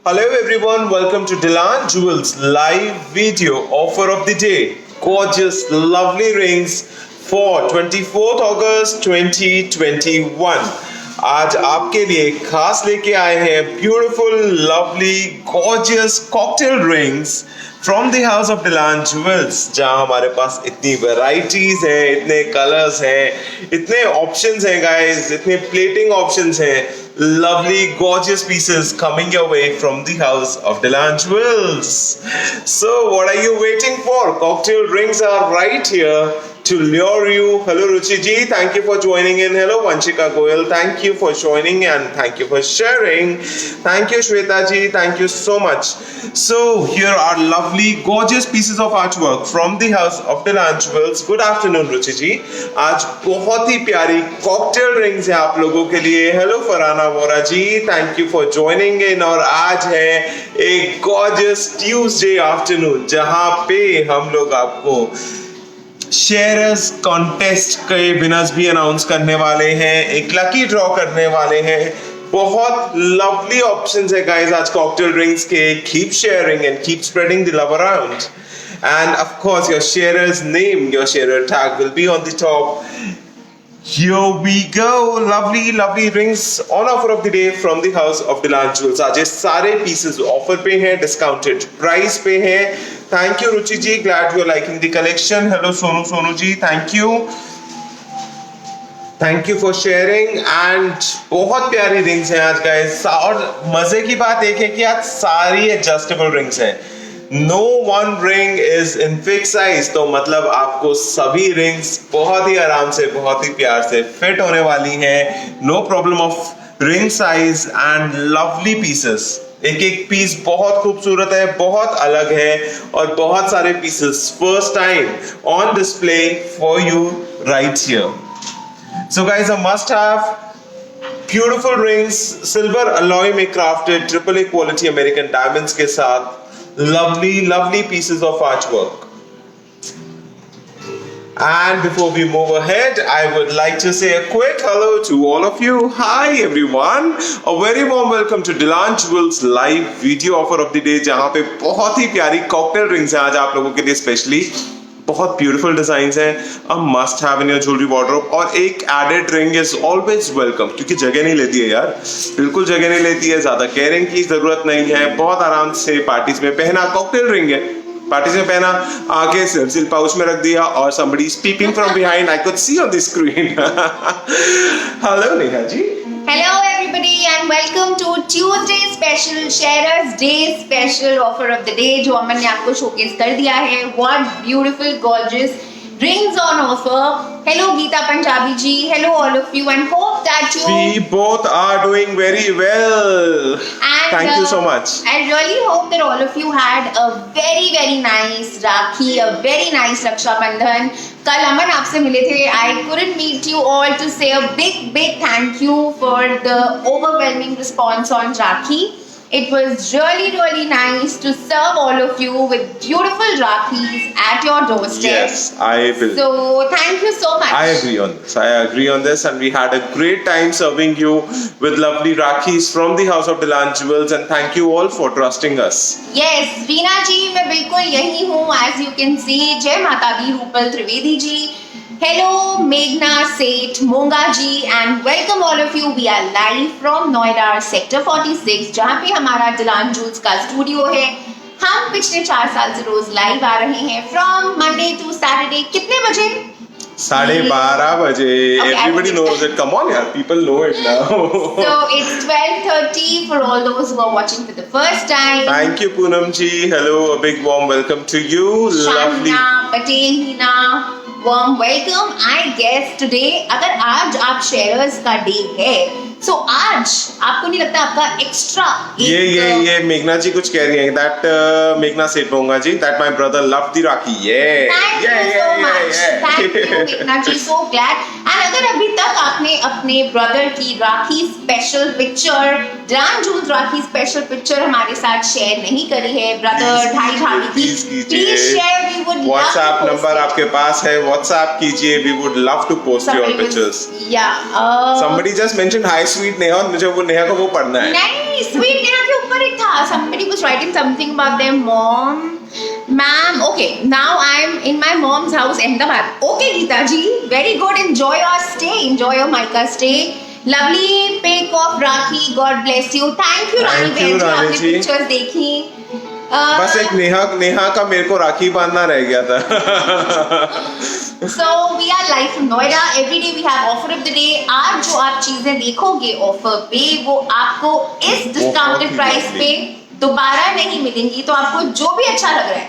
Hello everyone, welcome to Dilan Jewels live video offer of the day. Gorgeous, lovely rings for 24th August 2021. आज आपके लिए खास लेके आए हैं beautiful, lovely, gorgeous cocktail rings from the house of Dilan Jewels, जहाँ हमारे पास इतनी varieties हैं, इतने colors हैं, इतने options हैं guys, इतने plating options हैं. Lovely, gorgeous pieces coming your way from the house of Dilan Jewels. So, what are you waiting for? Cocktail rings are right here to lure you. Hello, Ruchi ji. Thank you for joining in. Hello, Vanshika Goyal. Thank you for joining and thank you for sharing. Thank you, Shweta ji. Thank you so much. So, here are lovely, gorgeous pieces of artwork from the house of Dilan Jewels. Good afternoon, Ruchi ji. आज बहुत ही प्यारी cocktail rings है आप लोगों के लिए. Hello, Farhana Vora ji, thank you for joining in. और आज है एक गॉर्जियस ट्यूसडे आफ्टरनून जहां पे हम लोग आपको शेयरर्स कॉन्टेस्ट के विनर्स भी अनाउंस करने वाले हैं, एक लकी ड्रॉ करने वाले हैं. बहुत लवली ऑप्शंस है गाइस आज कॉकटेल रिंग्स के. Keep sharing and keep spreading the love around. And of course your sharer's name, your sharer tag will be on the top. Here we go, lovely rings on offer of the day from the house of Dilan Jewels. आज ये सारे pieces offer पे हैं, discounted price पे हैं. Thank you Ruchi ji, glad you are liking the collection. Hello Sonu ji, thank you. Thank you for sharing and बहुत प्यारी rings हैं आज guys. और मजे की बात एक है कि आज सारी adjustable rings हैं. No one ring is in fixed size, तो मतलब आपको सभी रिंग्स बहुत ही आराम से बहुत ही प्यार से फिट होने वाली हैं. No problem of ring size and lovely pieces. एक एक पीस बहुत खूबसूरत है, बहुत अलग है और बहुत सारे pieces first time on display for you right here. So guys, a must have beautiful rings, silver alloy में crafted triple A quality American diamonds के साथ. Lovely pieces of artwork. And before we move ahead, I would like to say a quick hello to all of you. Hi everyone. A very warm welcome to Dilan Jewels live video offer of the day, जहाँ पे बहुत ही प्यारी cocktail rings हैं आज आप लोगों के लिए स्पेशली. बहुत ब्यूटीफुल डिजाइन्स हैं, a must have in your jewellery wardrobe. और एक added ring is always welcome, क्योंकि जगह नहीं लेती है यार, बिल्कुल जगह नहीं लेती है, ज्यादा केयरिंग की जरूरत नहीं है. बहुत आराम से पार्टीज में पहना कॉकटेल रिंग है, पार्टीज में पहना, आगे सिल पाउच में रख दिया और somebody is peeping from behind. I could see on the screen. Hello Neha ji. Hello everybody and welcome to Tuesday special Sharers Day special offer of the day जो अमन ने आपको शोकेस कर दिया है. What beautiful gorgeous rings on offer. Hello Geeta Punjabi ji. Hello all of you and hope that you. We both are doing very well. And thank you so much. I really hope that all of you had a very nice Rakhi, a very nice Raksha Bandhan. कल अमन आपसे मिले थे. I couldn't meet you all to say a big thank you for the overwhelming response on Rakhi. It was really nice to serve all of you with beautiful Rakhis at your doorstep. Yes, I will. So thank you so much. I agree on this and we had a great time serving you with lovely Rakhis from the house of Dilan Jewels and thank you all for trusting us. Yes, Reena जी मैं बिल्कुल यही हूँ. As you can see, जय माता दी Rupal Trivedi ji. Hello Meghna Seth Monga ji and welcome all of you. We are live from Noida Sector 46 जहाँ पे हमारा Dilan Jewels का स्टूडियो है. हम पिछले 4 साल से रोज लाइव आ रहे हैं from Monday to Saturday. कितने बजे? 12:30 बजे. Everybody knows it. Come on यार, people know it now. So it's 12:30 for all those who are watching for the first time. Thank you Poonam ji. Hello, a big warm welcome to you. Lovely. Shana Patel Hina, warm welcome. I guess today अगर आज आप shares का day है, so आज आपको नहीं लगता आपका एक्स्ट्रा ये मेघना जी कुछ कह रही हैं. That मेघना सेठ होगा जी. That my brother loved the Rakhi. Thank you so much. Thank you मेघना जी. So glad. And अगर अभी तक आपने अपने ब्रदर की राखी स्पेशल पिक्चर, Dilan Jewels राखी स्पेशल पिक्चर हमारे साथ शेयर नहीं करी है, ब्रदर भाई भाभी की, please share. We would love. WhatsApp number आपके पास है, व्हाट्सएप कीजिए. We would love to post your pictures. या somebody just mentioned hi sweet Neha और मुझे वो नेहा को वो पढ़ना है. नहीं वेरी स्वीट. नेहा के ऊपर एक था. Somebody was writing something about their mom. Ma'am, okay. Now I'm in my mom's house, Ahmedabad. Okay, Geeta ji. Very good. Enjoy your stay. Enjoy your Maika stay. Lovely pic of Rakhi. God bless you. Thank you, Rani Thank you, Bhai. Rani आपने जी. pictures देखी. बस एक नेहा का मेरे को राखी बांधना रह गया था. So we are live from Noida. Every day we have offer of the day. आज जो आप चीजें देखोगे ऑफर पे वो आपको इस डिस्काउंटेड प्राइस पे दोबारा नहीं मिलेंगी. तो आपको जो भी अच्छा लग रहा है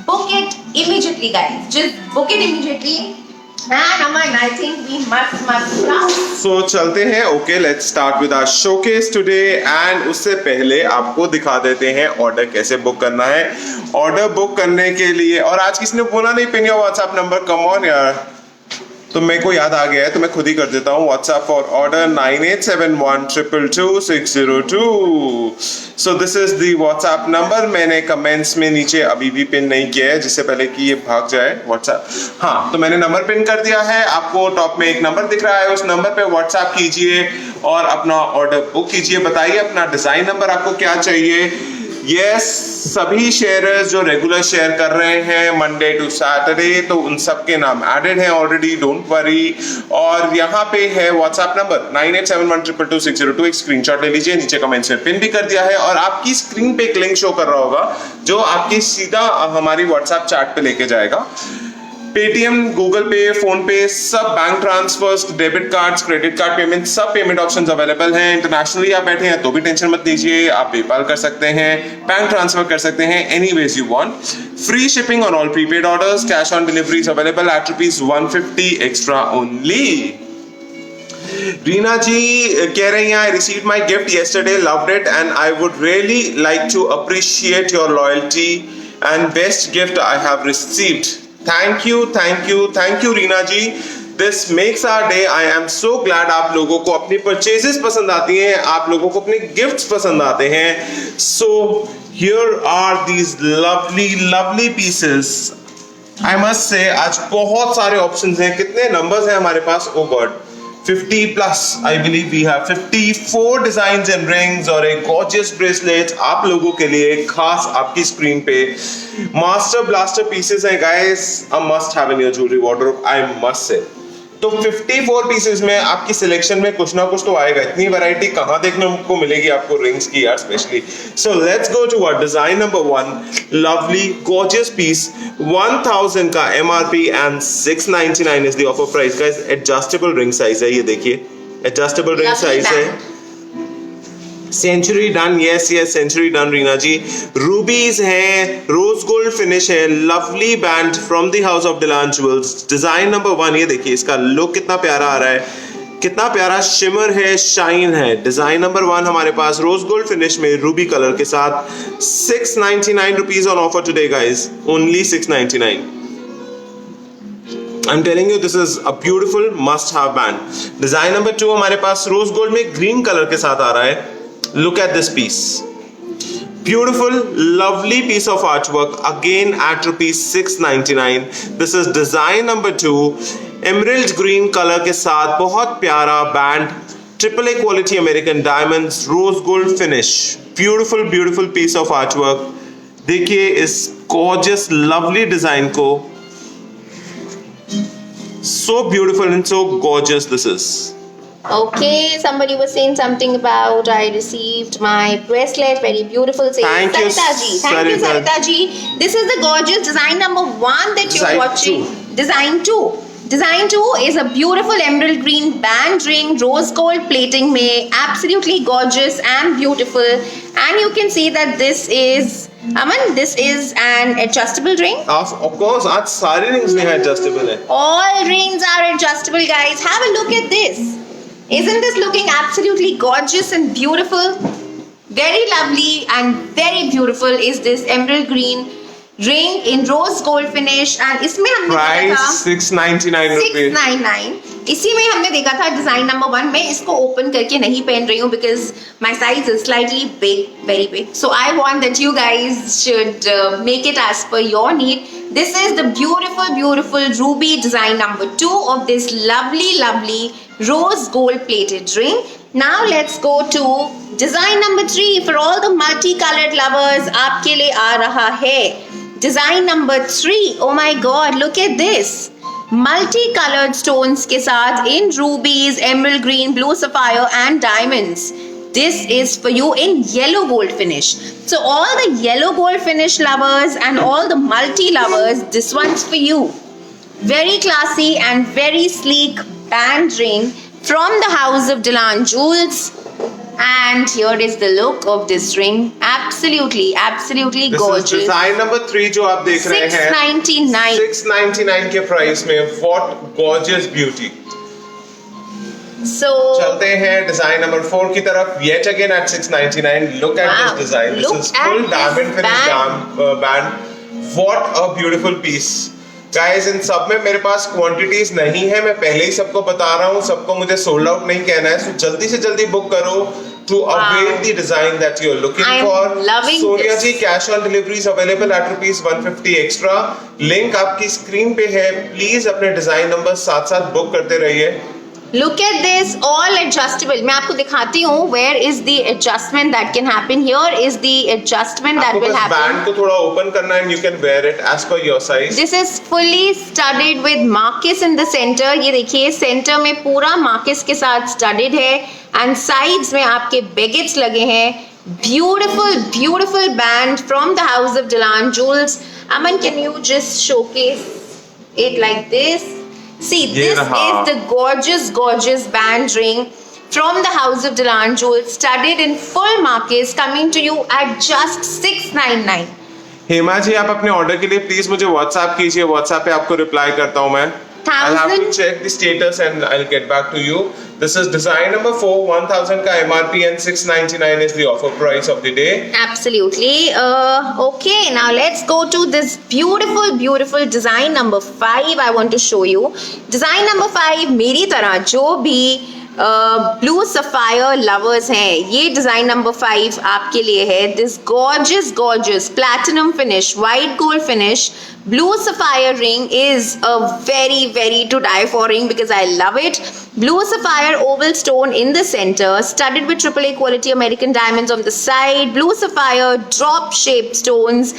book it immediately guys. Just book it immediately. And Aman, I think we must start. So चलते हैं. Okay, let's start with our showcase today. And उससे पहले आपको दिखा देते हैं ऑर्डर कैसे बुक करना है. ऑर्डर बुक करने के लिए, और आज किसी ने बोला नहीं pin your WhatsApp number. Come on यार, तो मेरे को याद आ गया है तो मैं खुद ही कर देता हूँ. WhatsApp for order 9871222602. So this is the WhatsApp number. मैंने कमेंट्स में नीचे अभी भी पिन नहीं किया है, जिससे पहले कि ये भाग जाए व्हाट्सएप. हाँ, तो मैंने नंबर पिन कर दिया है. आपको टॉप में एक नंबर दिख रहा है, उस नंबर पे व्हाट्सएप कीजिए और अपना ऑर्डर बुक कीजिए. बताइए अपना डिजाइन नंबर आपको क्या चाहिए. यस, सभी शेयरर्स जो रेगुलर शेयर कर रहे हैं मंडे टू सैटरडे, तो उन सब के नाम एडेड हैं ऑलरेडी, डोंट वरी. और यहाँ पे है व्हाट्सएप नंबर 9871222602. एक स्क्रीनशॉट ले लीजिए, नीचे कमेंट्स में पिन भी कर दिया है. और आपकी स्क्रीन पे एक लिंक शो कर रहा होगा जो आपकी सीधा हमारी व्हाट्सएप चैट पे लेके जाएगा. पेटीएम, गूगल पे, फोन पे, सब bank transfers, debit cards, credit card payment, सब पेमेंट ऑप्शंस अवेलेबल हैं. इंटरनेशनली आप बैठे हैं तो भी टेंशन मत लीजिए, आप पेपाल कर सकते हैं, बैंक ट्रांसफर कर सकते हैं, any ways you want. Free shipping on all prepaid orders, cash on deliveries available at ₹150 extra only. Reena ji कह रही हैं, I received my gift yesterday, loved it and I would really like to appreciate your loyalty and best gift I have received. Thank you Reena ji. This makes our day. I am so glad आप लोगों को अपनी purchases पसंद आती हैं, आप लोगों को अपने गिफ्ट्स पसंद आते हैं. So here are these lovely pieces. I must say आज बहुत सारे ऑप्शंस हैं. कितने नंबर्स हैं हमारे पास? Oh God, 50 plus. I believe we have 54 designs and rings और एक gorgeous bracelet आप लोगों के लिए खास आपकी स्क्रीन पे. मास्टर ब्लास्टर पीसेस हैं guys, a must have in your jewelry wardrobe, I must say. तो 54 पीसेस में आपकी सिलेक्शन में कुछ ना कुछ तो आएगा. इतनी वैरायटी कहाँ देखने को मिलेगी आपको रिंग्स की यार, specially. So let's go to our design number 1. Lovely gorgeous piece, 1000 का MRP and 699 is the offer price guys. Adjustable ring size है, ये देखिए एडजस्टेबल रिंग साइज है. Century done, yes century done Reena ji. Rubies हैं, rose gold finish है, lovely band from the house of Dylan Jewels. Design number 1, ये देखिए इसका look कितना प्यारा आ रहा है, कितना प्यारा शिमर है, शाइन है. डिजाइन नंबर 1 हमारे पास रोज गोल्ड फिनिश में रूबी कलर के साथ. 699 rupees on offer today guys, only 699. I'm telling you this is a beautiful must have band. Design number 2 हमारे पास रोज गोल्ड में ग्रीन कलर के साथ आ रहा है. Look at this piece. Beautiful, lovely piece of artwork again at ₹699. This is design number 2. Emerald green color के साथ बहुत प्यारा band, AAA quality American diamonds, rose gold finish. Beautiful piece of artwork. देखिए इस gorgeous, lovely design को. So beautiful and so gorgeous this is. Okay, somebody was saying something about I received my bracelet, very beautiful. Thank you, Sarita ji. This is the gorgeous design number 1 that you're Design watching. 2. Design 2 is a beautiful emerald green band ring, rose gold plating में, absolutely gorgeous and beautiful. And you can see that this is Aman, this is an adjustable ring. Of course, आज सारी rings में adjustable है. All rings are adjustable, guys. Have a look at this. Isn't this looking absolutely gorgeous and beautiful? Very lovely and very beautiful is this emerald green ring in rose gold finish. And इसमें हमने देखा था 699 rupees. 699. इसी में हमने देखा था design number 1. मैं इसको ओपन करके नहीं पहन रही हूँ because my size is slightly big, very big. So I want that you guys should make it as per your need. This is the beautiful ruby design number 2 of this lovely rose gold plated ring. Now let's go to design number 3 for all the multicolored lovers. आपके लिए आ रहा है design number 3. Oh my god, look at this. Multicolored stones के साथ in rubies, emerald green, blue sapphire and diamonds. This is for you in yellow gold finish. So all the yellow gold finish lovers and all the multi lovers, this one's for you. Very classy and very sleek band ring from the house of Dilan Jewels. And here is the look of this ring. Absolutely This gorgeous. is design number 3 जो आप देख रहे हैं 699. 699 के price में. What gorgeous beauty. So चलते हैं design number 4 की तरफ. Yet again at 699. Look at Wow. this design. This Look is at full this diamond finish band. What a beautiful piece. Guys, इन सब में मेरे पास क्वांटिटीज नहीं है. मैं पहले ही सबको बता रहा हूँ. सबको मुझे सोल्ड आउट नहीं कहना है. So जल्दी से जल्दी बुक करो to avail the design that you're looking I'm for. loving Sonia this. जी, cash on delivery is available at rupees 150 extra. Link आपकी स्क्रीन पे है. प्लीज अपने डिजाइन नंबर साथ साथ बुक करते रहिए. look at this, all adjustable. मैं आपको दिखाती हूँ where is the adjustment that can happen. Here is the adjustment that आपको will बस happen. बैंड को थोड़ा ओपन करना है and you can wear it as per your size. This is fully studded with marquise in the center. ये देखिए centre में पूरा marquise के साथ studded है and sides में आपके beggets लगे हैं. Beautiful band from the house of Dilan Jewels. Aman, can you just showcase it like this? See, ये this रहा. is the gorgeous band ring from the house of Dilan Jewels, studded in full marquise, coming to you at just 699. Hema ji, आप अपने order के लिए please मुझे WhatsApp कीजिए. WhatsApp पे आपको रिप्लाई करता हूँ मैं. I'll have to 1000 check the status and I'll get back to you. This is design number 4, 1000 का MRP and 699 is the offer price of the day. Absolutely. Okay, now let's go to this beautiful design number 5. I want to show you. Design number 5, मेरी तरह जो भी blue sapphire lovers हैं, ये design number 5 आपके लिए है. This gorgeous platinum finish, white gold finish, blue sapphire ring is a very to die for ring because I love it. Blue sapphire oval stone in the center, studded with AAA quality American diamonds on the side, blue sapphire drop shaped stones,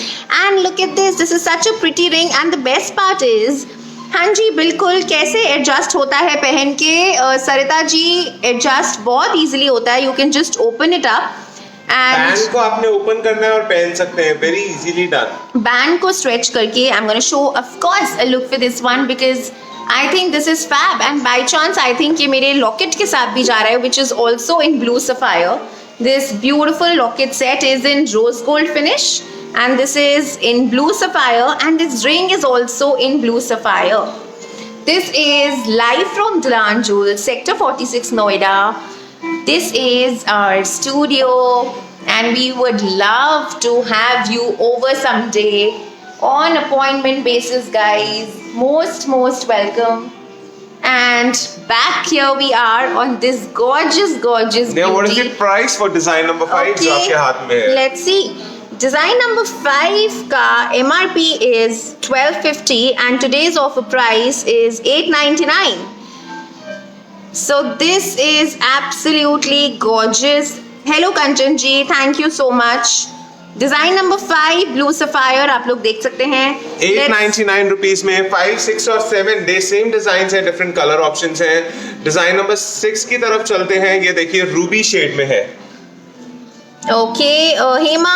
and look at this. This is such a pretty ring, and the best part is, हाँ जी बिल्कुल, कैसे adjust होता है पहन के. Sarita ji, adjust बहुत easily होता है. You can just open it up band and को आपने ओपन करना है और पहन सकते हैं. Very easily done. बैंड को स्ट्रेच करके I am gonna show of course a look for this one because I think this is fab. And by chance I think ये मेरे लॉकेट के साथ भी जा रहा है, which is also in blue sapphire. This beautiful locket set is in rose gold finish and this is in blue sapphire, and this ring is also in blue sapphire. This is live from Dilan Jewels, Sector 46, Noida. This is our studio, and we would love to have you over someday on appointment basis, guys. Most welcome. And back here we are on this gorgeous Now, what is beauty. the price for design number 5 जो आपके हाथ में है? Let's see. Design number 5 का MRP is 1250 and today's offer price is 899. So this is absolutely gorgeous. Hello Kanchan ji, thank you so much. Design number 5 blue sapphire आप लोग देख सकते हैं. 899 रुपीज में 5, 6 और 7 डे सेम डिजाइन है, different colour options हैं. डिजाइन नंबर 6 की तरफ चलते हैं. ये देखिए रूबी शेड में है. Okay, Hema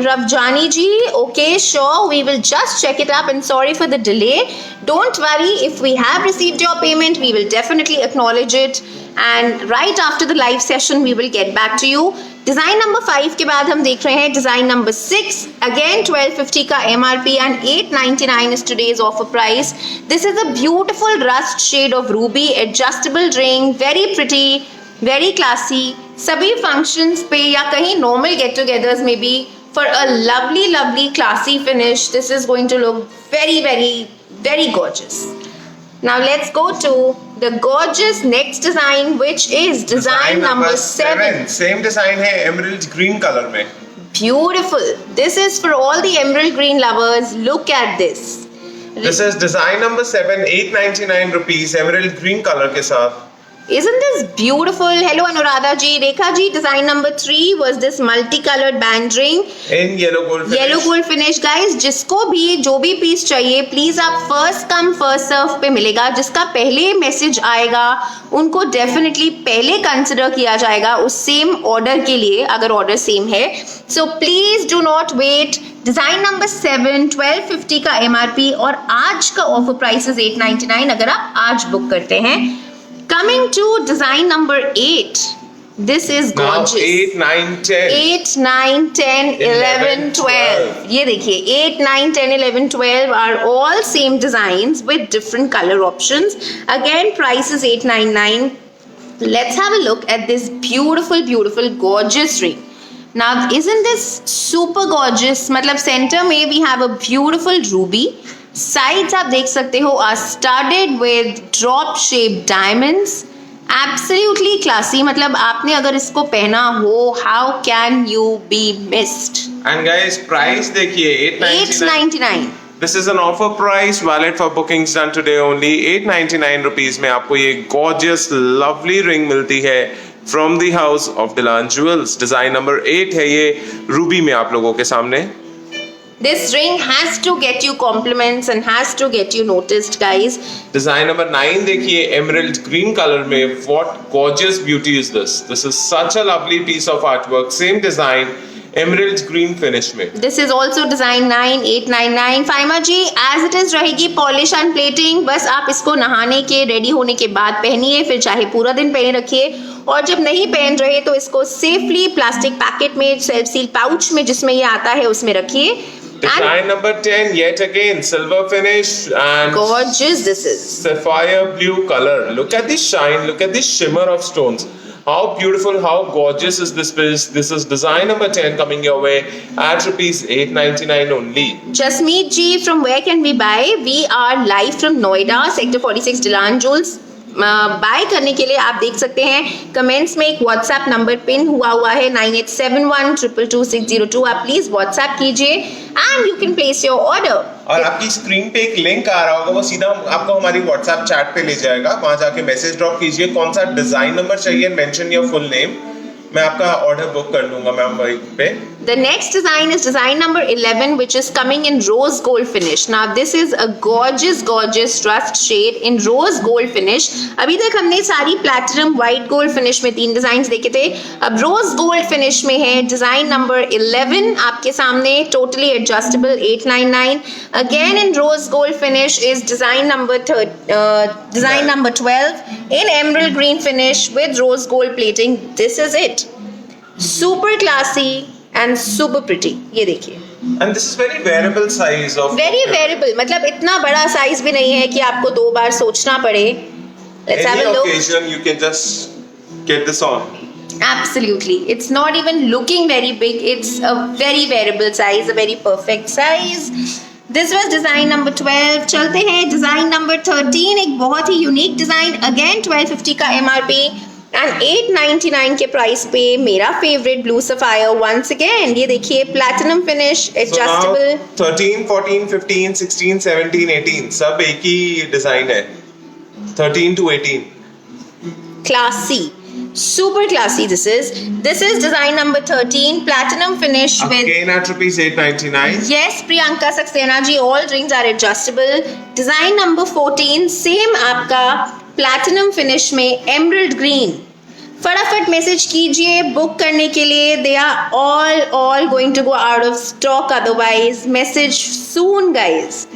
Ravjani ji, okay, sure, we will just check it up and sorry for the delay. Don't worry, if we have received your payment, we will definitely acknowledge it, and right after the live session, we will get back to you. Design number 5 के बाद हम देख रहे हैं design number 6, again 1250 का MRP and 899 is today's offer price. This is a beautiful rust shade of ruby, adjustable ring, very pretty, very classy. सभी functions पे या कहीं normal get togethers में भी for a lovely classy finish. This is going to look very gorgeous. Now let's go to the gorgeous next design, which is design number 7. Same design है emerald green colour में. Beautiful. This is for all the emerald green lovers. Look at this. This is design number 7, 899 rupees emerald green color के साथ. Isn't this beautiful? Hello Anuradha ji, Rekha ji. Design number 3 was this multicolored band ring. In yellow gold finish. Yellow gold finish guys, जिसको भी जो भी piece चाहिए please आप first come first serve पे मिलेगा. जिसका पहले मैसेज आएगा उनको डेफिनेटली पहले कंसिडर किया जाएगा उस सेम ऑर्डर के लिए, अगर ऑर्डर सेम है. So please do not wait. Design number 7 1250 का MRP और आज का ऑफर प्राइस इज 899 अगर आप आज बुक करते हैं. Coming to design number 8. This is gorgeous. Now 8, 9, 10. 8, 9, 10, 11, 12. ये देखिए 8, 9, 10, 11, 12 are all same designs with different color options. Again, price is 899. Let's have a look at this beautiful, beautiful, gorgeous ring. Now, isn't this super gorgeous? मतलब center में we have a beautiful ruby. Sides आप देख सकते हो are studded with drop shaped diamonds. Absolutely classy. मतलब आपने अगर इसको पहना हो, how can you be missed? And guys, price देखिए 899. This is an offer price valid for bookings done today only. 899 rupees में आपको ये gorgeous, lovely ring मिलती है from the house of Dilan Jewels. Design number 8 है ये ruby में आप लोगों के सामने. This ring has to get you compliments and has to get you noticed, guys. Design number 9 देखिए emerald green color में. What gorgeous beauty is this? This is such a lovely piece of artwork. Same design, emerald green finish में. This is also design 9 899. Faima ji, as it is रहेगी polish and plating. बस आप इसको नहाने के ready होने के बाद पहनिए, फिर चाहे पूरा दिन पहने रखिए. और जब नहीं पहन रहे तो इसको सेफली प्लास्टिक पैकेट में, सेल्फ सील पाउच में जिसमें ये आता है उसमें रखिए. Design number 10, yet again silver finish and gorgeous this is. Sapphire blue color. Look at the shine, look at the shimmer of stones. How beautiful, how gorgeous is this piece? This is design number 10 coming your way at rupees 899 only. Jasmeet ji, from where can we buy? We are live from Noida, sector 46, Dilan Jewels. Bye करने के लिए आप देख सकते हैं comments में एक WhatsApp number pin हुआ है 9871222602. आप प्लीज व्हाट्सएप कीजिए and you can place your order. और आपकी स्क्रीन पे एक लिंक आ रहा होगा, वो सीधा आपको हमारी व्हाट्सएप चैट पे ले जाएगा. वहां जाके मैसेज ड्रॉप कीजिए कौन सा डिजाइन नंबर चाहिए, मेंशन योर फुल नेम. मैं आपका ऑर्डर बुक कर दूंगा मैम वहीं पे. The next design is design number 11, which is coming in rose gold finish. Now this is a gorgeous, gorgeous rust shade in rose gold finish. अभी तक हमने सारी platinum white gold finish में 3 designs देखे थे. अब rose gold finish में है design number 11 आपके सामने, totally adjustable 899. Again in rose gold finish is design number 12 in emerald green finish with rose gold plating. This is it. Super classy and super pretty. ये देखिए. And this is very variable size of. Very variable. मतलब इतना बड़ा size भी नहीं है कि आपको 2 बार सोचना पड़े. Let's have a look. Any occasion you can just get this on. Absolutely. It's not even looking very big. It's a very variable size, a very perfect size. This was design number 12. चलते हैं design number 13. एक बहुत ही unique design. Again 1250 का MRP. And 899 के price पे मेरा favourite blue sapphire once again. ये देखिए platinum finish, adjustable. So 13, 14, 15, 16, 17, 18 सब एक ही डिजाइन है. 13 to 18. Classy. Super classy this is. This is design number 13, platinum finish with. Again at rupees 899. Yes, Priyanka Saxena ji, all rings are adjustable. Design number 14, same आपका platinum finish में emerald green. फटाफट message कीजिए book करने के लिए. They are all going to go out of stock otherwise. Message soon, guys.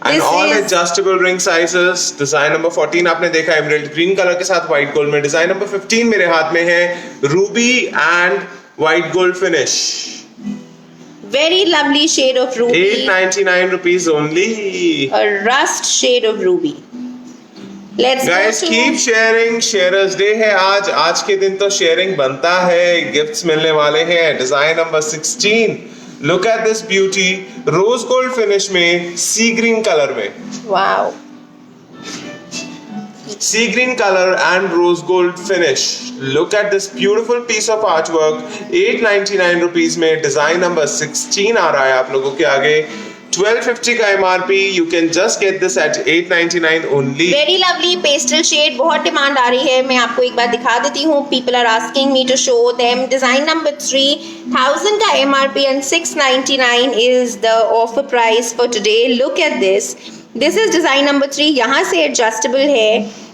And all adjustable ring sizes. Design number 14 आपने देखा emerald green color के साथ white gold में. Design number 15 मेरे हाथ में है ruby and white gold finish. Very lovely shade of ruby. 899 rupees only. A rust shade of ruby. Let's Guys, go to keep sharing. Sharers Day है आज के दिन तो शेयरिंग बनता है, गिफ्ट्स मिलने वाले हैं. Design number 16. Look at this beauty. Rose gold finish में सी ग्रीन कलर में. Wow. Sea green color and rose gold finish. Look at this beautiful piece of artwork. 899 rupees में डिजाइन नंबर 16 आ रहा है आप लोगों के आगे. 1250 का MRP. You can just get this at 899 only. Very lovely pastel shade, बहुत डिमांड आ रही है. मैं आपको एक बार दिखा देती हूँ. People are asking me to show them. Design number 3000 का MRP and 699 is the offer price for today. Look at this. This is design number 3. यहाँ से adjustable है.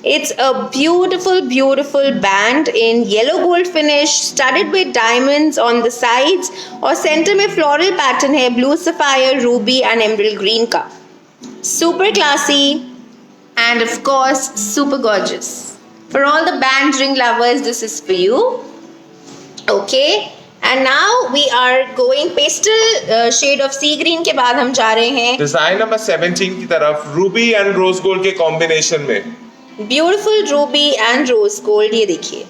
It's a beautiful, beautiful band in yellow gold finish, studded with diamonds on the sides. और center में floral pattern है, blue sapphire, ruby and emerald green का. Super classy and of course super gorgeous. For all the band ring lovers, this is for you. Okay. And now we are going pastel shade of sea green के बाद हम जा रहे हैं design number 17 की तरफ. Ruby and rose gold के combination में. Beautiful ruby and rose gold. ये देखिए,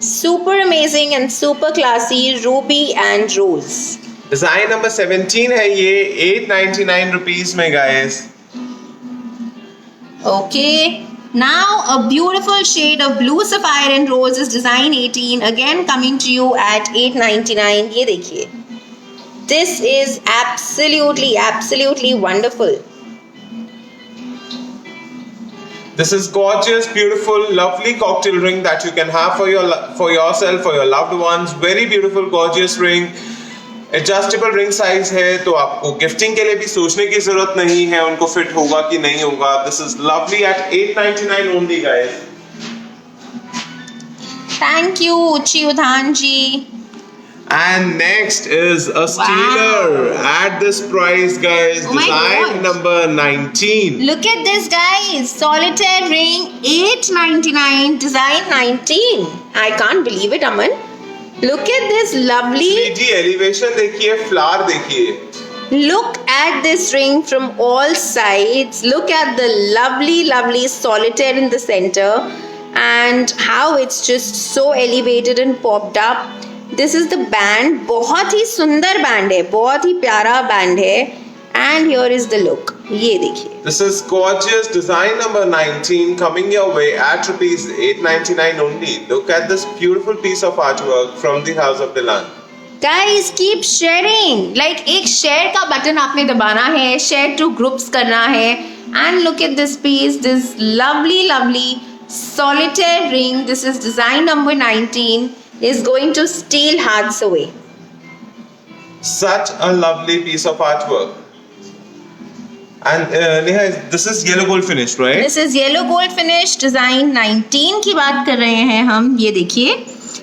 super amazing and super classy ruby and rose. Design number 17 है ये. 899 रुपीज में guys. Okay. Now a beautiful shade of blue sapphire and rose is design 18, again coming to you at 899. ये देखिए, this is absolutely wonderful. This is gorgeous, beautiful, lovely cocktail ring that you can have for yourself, for your loved ones. Very beautiful, gorgeous ring. Adjustable ring size है, तो आपको gifting के लिए भी सोचने की जरूरत नहीं है उनको फिट होगा कि नहीं होगा. This is lovely at 899 only guys. Thank you, Chiudhan ji. And next is a stealer at this price, guys. Oh my Design God. number 19. Look at this, guys. Solitaire ring 899, design 19. I can't believe it, Aman. Look at this lovely. 3D elevation देखिए, flower देखिए. Look at this ring from all sides. Look at the lovely solitaire in the center and how it's just so elevated and popped up. This is the band. बहुत ही सुंदर band है, बहुत ही प्यारा band है. And here is the look. ये देखिए. This is gorgeous. Design number 19 coming your way at rupees 899 only. Look at this beautiful piece of artwork from the house of Dilan. Guys, keep sharing. Like एक share का button आपने दबाना है, share to groups करना है. And look at this piece, this lovely solitaire ring. This is design number 19. Is going to steal hearts away. Such a lovely piece of artwork. And Neha, this is yellow gold finish, right? This is yellow gold finish, design 19 की बात कर रहे हैं हम. ये देखिए,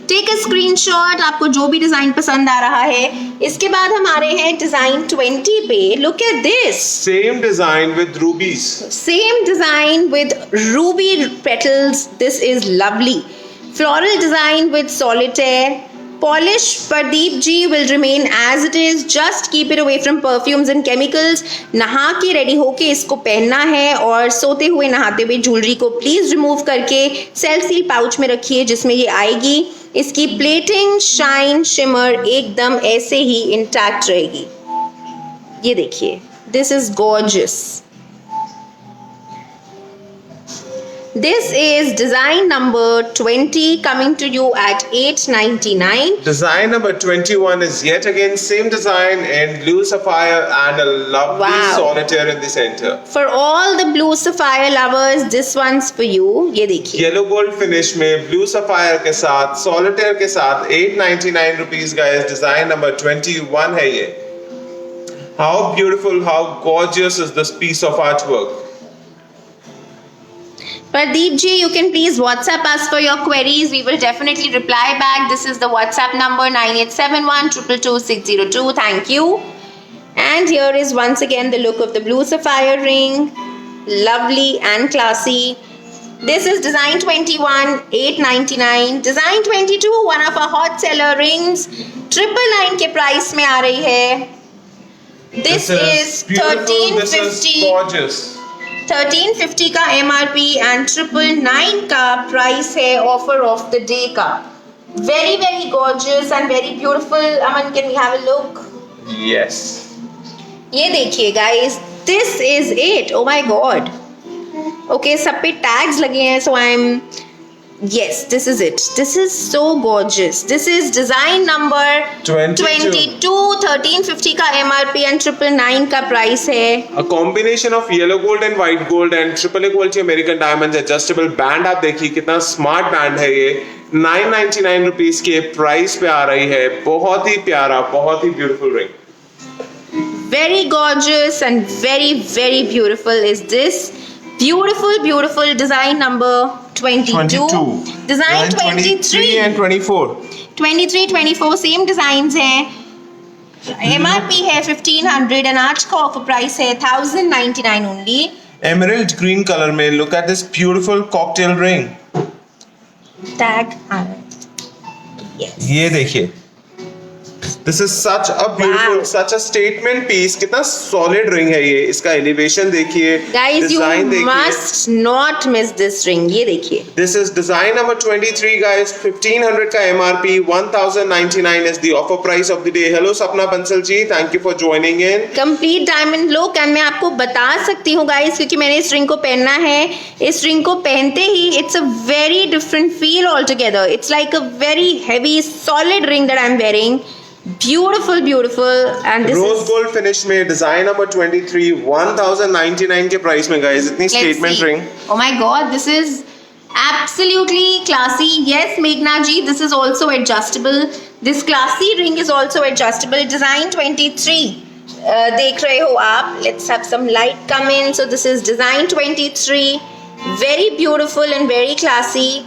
take a screenshot. आपको जो भी डिजाइन पसंद आ रहा है. इसके बाद हम आ रहे हैं डिजाइन 20 पे. Look at this. Same design with rubies. Same design with ruby petals. This is lovely. Floral design with solitaire. Polish Pardeep ji will remain as it is. Just keep it away from perfumes and chemicals. नहा के ready होके इसको पहनना है और सोते हुए नहाते हुए ज्वेलरी को प्लीज रिमूव करके सेल्फ सील पाउच में रखिए जिसमें ये आएगी. इसकी प्लेटिंग, शाइन, शिमर एकदम ऐसे ही इंटैक्ट रहेगी. ये देखिए, this is gorgeous. This is design number 20 coming to you at 899. Design number 21 is yet again same design in blue sapphire and a lovely solitaire in the center. For all the blue sapphire lovers, this one's for you. ये देखिए. Yellow gold finish में blue sapphire के साथ, solitaire के साथ 899 rupees guys. Design number 21 है ये. How beautiful, how gorgeous is this piece of artwork. Pradeep ji, you can please WhatsApp us for your queries. We will definitely reply back. This is the WhatsApp number 9871222602. Thank you. And here is once again the look of the blue sapphire ring. Lovely and classy. This is design 21, 899. Design 22, one of our hot seller rings. 999 के price में आ रही है. This is beautiful. This is gorgeous. 1350 का MRP and 999 का price है offer of the day का. very gorgeous and very beautiful. Aman, can we have a look? Yes. ये देखिए guys, this is it. Oh my god. Okay, सब पे tags लगे हैं, so I'm Yes, this is it. This is so gorgeous. This is design number 22. 1350 का MRP and 999 का price है. A combination of yellow gold and white gold and AAA quality American diamonds adjustable band. आप देखिए कितना smart band है ये. 999 rupees के price पे आ रही है. बहुत ही प्यारा, बहुत ही beautiful ring. Very gorgeous and very very beautiful is this. Beautiful design number 22. Design 23 and 24. 23, 24 same designs हैं. MRP है 1500 and आज का offer price है 1099 only. Emerald green color में look at this beautiful cocktail ring. Tag yes. ये देखिए. This is such a beautiful, such a statement piece. कितना solid ring है ये. इसका elevation देखिए. Guys, design you देखिए. must not miss this ring. ये देखिए. This is design number 23, guys. 1500 का MRP, 1099 is the offer price of the day. Hello Sapna Bansal ji, thank you for joining in. Complete diamond look and मैं आपको बता सकती हूँ guys क्योंकि मैंने इस ring को पहनना है. इस ring को पहनते ही it's a very different feel altogether. It's like a very heavy, solid ring that I'm wearing. Beautiful and this Rose is gold finish में design number 23, 1099 के price में guys. इतनी let's statement see. ring. Oh my god, this is absolutely classy. Yes, Meghna ji, this is also adjustable. This classy ring is also adjustable. Design 23. देख रहे हो आप. Let's have some light come in. So this is design 23. Very beautiful and very classy.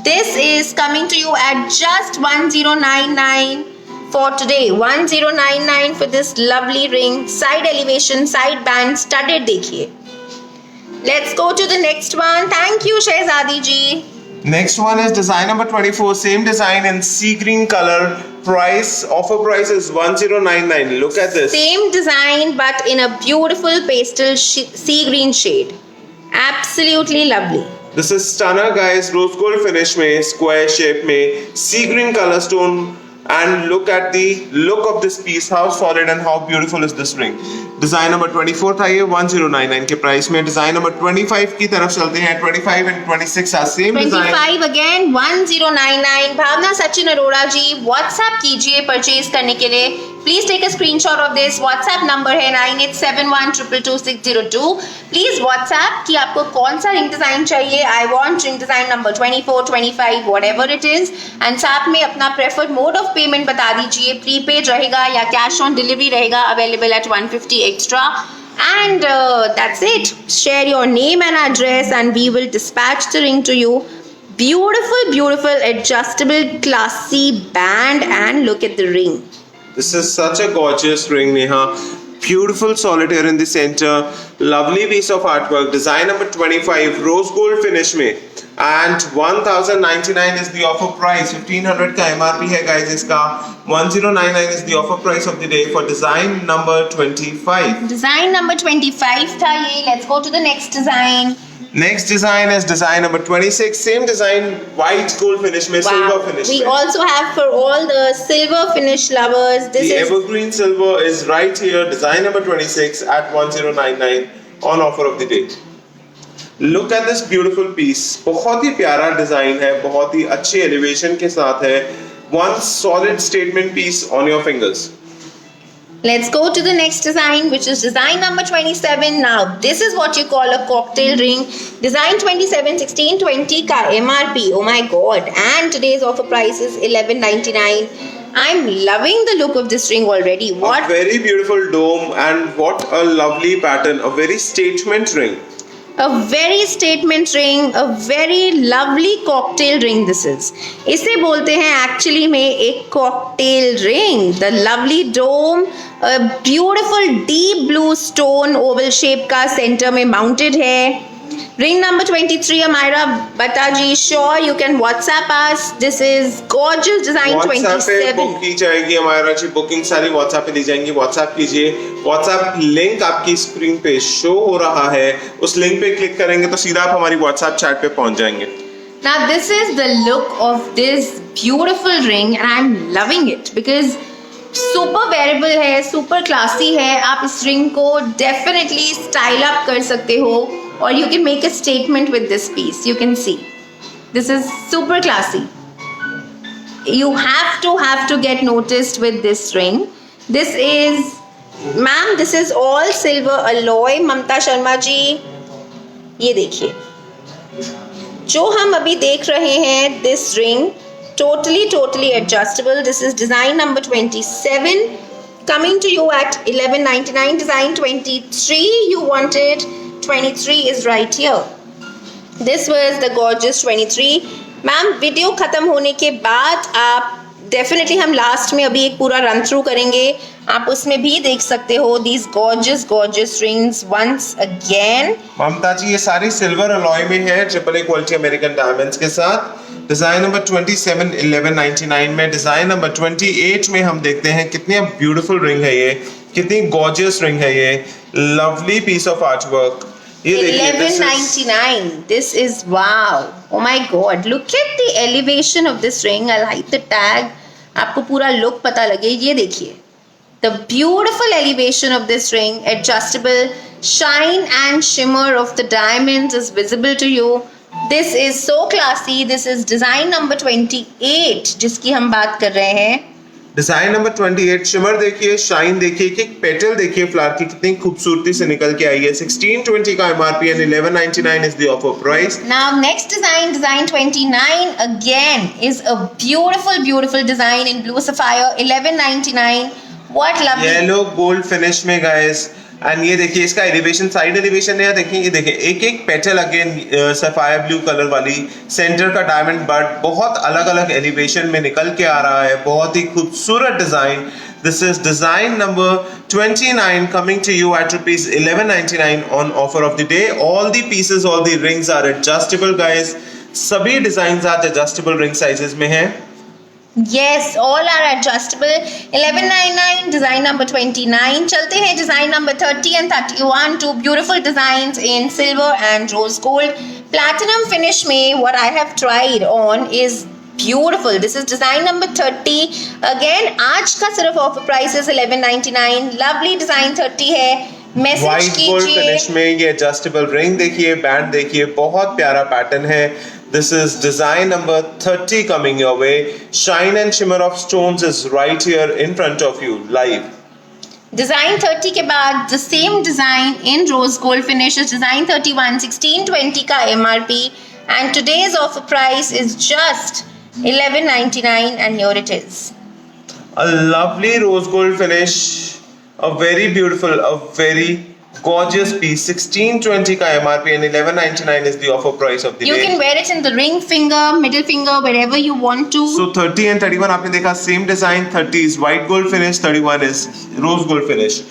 This is coming to you at just 1099 for today. 1099 for this lovely ring. Side elevation, side band, studded देखिए. Let's go to the next one. Thank you Shehzadi ji. Next one is design number 24. Same design in sea green color. Price, offer price is 1099. Look at this. Same design but in a beautiful pastel sea green shade. Absolutely lovely. This is stunner guys. Rose gold finish में, square shape में, sea green color stone. And look at the look of this piece. How solid and how beautiful is this ring. Design number 24 था ये 1099 के price में. Design number 25 की तरफ चलते हैं. 25 and 26 are same 25 design. again 1099. Bhavna Sachin Arora ji WhatsApp कीजिए purchase करने के लिए. Please take a screenshot of this. WhatsApp number है 9871222602. Please WhatsApp कि आपको कौन सा रिंग डिजाइन चाहिए. I want ring design number 24, 25, whatever it is. And साथ में अपना preferred mode of payment बता दीजिए. Prepaid रहेगा या cash on delivery रहेगा. Available at 150 extra. And that's it. Share your name and address and we will dispatch the ring to you. Beautiful adjustable classy band and look at the ring. This is such a gorgeous ring, Neha. Beautiful solitaire in the center. Lovely piece of artwork. Design number 25. Rose gold finish में. And 1099 is the offer price. 1500 का MRP है guys इसका. 1099 is the offer price of the day for design number 25. Design number 25 था ये. Let's go to the next design. Next design is design number 26. Same design, white gold finish में, silver finish We में. also have for all the silver finish lovers. This The is evergreen silver is right here. Design number 26 at 1099 on offer of the day. Look at this beautiful piece. बहुत ही प्यारा design है. बहुत ही अच्छी elevation के साथ है. One solid statement piece on your fingers. Let's go to the next design, which is design number 27. Now, this is what you call a cocktail ring. Design 27, 1620 ka MRP. Oh my god. And today's offer price is 1199. I'm loving the look of this ring already. What? A very beautiful dome and what a lovely pattern. A very statement ring. A very statement ring, a very lovely cocktail ring this is. इसे बोलते हैं actually में एक cocktail ring. The lovely dome, a beautiful deep blue stone oval shape का center में mounted है. Ring number 23, Amira Bataji. Sure, you can WhatsApp us. This is gorgeous design. WhatsApp पे 27. Book की जाएगी हमारा जी. बुकिंग सारी WhatsApp पे दी जाएंगी. WhatsApp कीजिए. WhatsApp लिंक आपकी स्क्रीन पे शो हो रहा है. उस लिंक पे क्लिक करेंगे तो सीधा आप हमारी WhatsApp चैट पे पहुंच जाएंगे. Now this is the look of this beautiful ring and I'm loving it because super wearable है, super classy है. आप इस ring को definitely style up कर सकते हो और you can make a statement with this piece. You can see. This is super classy. You have to get noticed with this ring. This is, ma'am, this is all silver alloy. Mamta Sharma ji, ये देखिए जो हम अभी देख रहे हैं, this ring totally adjustable. This is design number 27, coming to you at 1199. Design 23 you wanted, 23 is right here. This was the gorgeous 23. Ma'am video ख़त्म होने के बाद आप डेफिनेटली, हम लास्ट में अभी एक पूरा रन थ्रू करेंगे, आप उसमें भी देख सकते हो these gorgeous rings once again. ममता जी, ये सारी सिल्वर अलॉय में है, triple A quality American diamonds के साथ। डिजाइन नंबर 27 1199 में। डिजाइन नंबर 28 में हम देखते हैं कितनी ब्यूटीफुल रिंग है ये, कितनी गॉर्जियस रिंग है ये, lovely piece of art work. 1199. This is wow. Oh my God! Look at the elevation of this ring. I'll hide the tag. आपको पूरा लुक पता लगे। ये देखिए, the beautiful elevation of this ring, adjustable, shine and shimmer of the diamonds is visible to you. This is so classy. This is design number 28 जिसकी हम बात कर रहे हैं। डिजाइन नंबर 28, शिमर देखिए, शाइन देखिए, कि पेटल देखिए फ्लावर की कितनी खूबसूरती से निकल के आई है। 1620 का MRP and 1199 is the offer price. Now next design 29 again is a beautiful design in blue sapphire, 1199. What lovely yellow gold finish में गाइस। एंड ये देखिए इसका एलिवेशन, साइड एलिवेशन है, देखिए ये देखिए एक petal again sapphire blue colour वाली, सेंटर का डायमंड बट बहुत अलग अलग एलिवेशन में निकल के आ रहा है, बहुत ही खूबसूरत design. This is design number 29 coming to you at rupees 1199 on offer of the day. All the pieces, all the rings are adjustable guys. सभी डिजाइन आज एडजस्टेबल रिंग साइजेस में हैं। Yes, all are adjustable. 1199 design number 29. चलते हैं design number 30 and 31. Two beautiful designs in silver and rose gold. Platinum finish में what I have tried on is beautiful. This is design number 30. Again, आज का सिर्फ offer price is 1199. Lovely design 30 है. Message White gold कीजिए। finish में ये adjustable ring देखिए, band देखिए, बहुत प्यारा पैटर्न है। This is design number 30 coming your way. Shine and shimmer of stones is right here in front of you live. Design 30 के बाद the same design in rose gold finish is design 31, 1620 का MRP and today's offer price is just 1199 and here it is. A lovely rose gold finish, a very beautiful, a very gorgeous piece. 1620 का MRP and 1199 is the offer price of the You day. can wear it in the ring finger, middle finger, wherever you want to. So 30 and 31 आपने देखा same design, 30 is white gold finish, 31 is rose gold finish.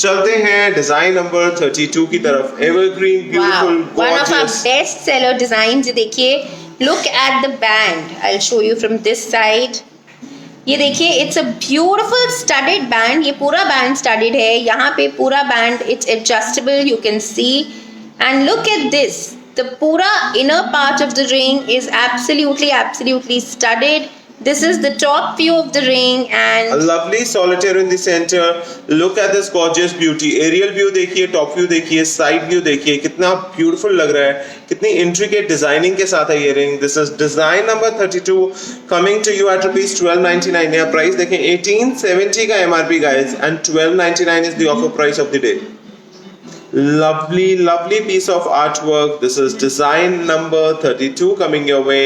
चलते हैं design number 32 की तरफ। Evergreen beautiful One of our gorgeous. best seller designs. ये देखिए, look at the band. I'll show you from this side. ये देखिए, it's a beautiful studded band. ये पूरा band studded है। यहाँ पे पूरा band it's adjustable. You can see and look at this. The पूरा inner part of the ring is absolutely studded. This is the top view of the ring A and lovely solitaire in the center. Look at this gorgeous beauty. Aerial view देखिए, top view देखिए, side view देखिए, कितना beautiful लग रहा है, कितनी intricate designing के साथ है ये ring. This is design number 32 coming to you at rupees 1299. यह price देखें, 1870 का MRP guys and 1299 is the offer price of the day. Lovely piece of artwork. This is design number 32 coming your way.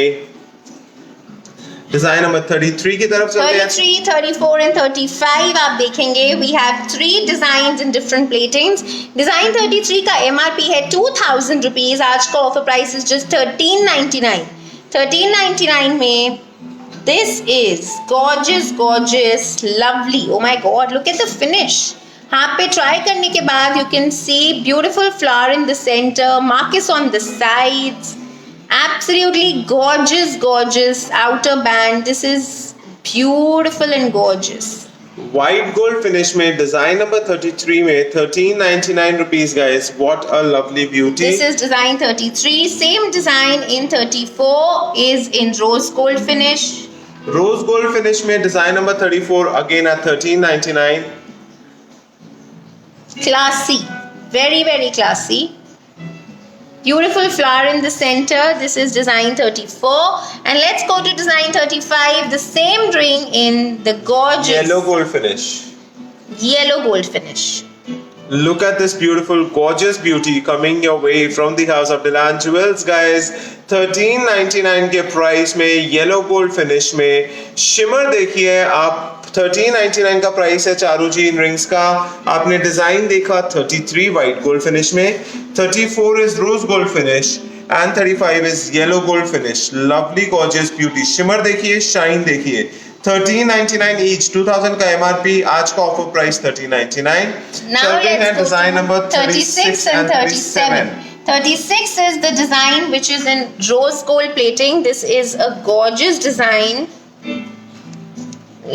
Design number 33 की तरफ चलते हैं। 33, 34 and 35 आप देखेंगे। We have 3 designs in different platings. Design 33 का MRP है 2000 rupees. आज का offer price is just 1399. 1399 में this is gorgeous, lovely. Oh my God, look at the finish. हाथ पे ट्राई करने के बाद you can see beautiful flower in the center, markers on the sides. Absolutely gorgeous outer band. This is beautiful and gorgeous. White gold finish में design number 33 में 1399 rupees guys. What a lovely beauty. This is design 33. Same design in 34 is in rose gold finish. Rose gold finish में design number 34 again at 1399. Classy, very classy. Beautiful flower in the center. This is design 34. And let's go to design 35. The same ring in the gorgeous yellow gold finish. yellow gold finish. Look at this beautiful, gorgeous beauty coming your way from the house of Dilan Jewels, guys. 1399 के price में yellow gold finish में shimmer देखिए आप. 1399 का price है चारू जी इन rings का. आपने design देखा 33 वाइट गोल्ड फिनिश में, 34 is rose gold finish and 35 is yellow gold finish. Lovely gorgeous beauty. Shimmer देखिए, शाइन देखिए. 1399 each. 2000 का MRP. आज का ऑफर प्राइस 1399. Now चलते हैं let's go design to number 36 and 37. 36 is the design which is in rose gold plating. This is a gorgeous design.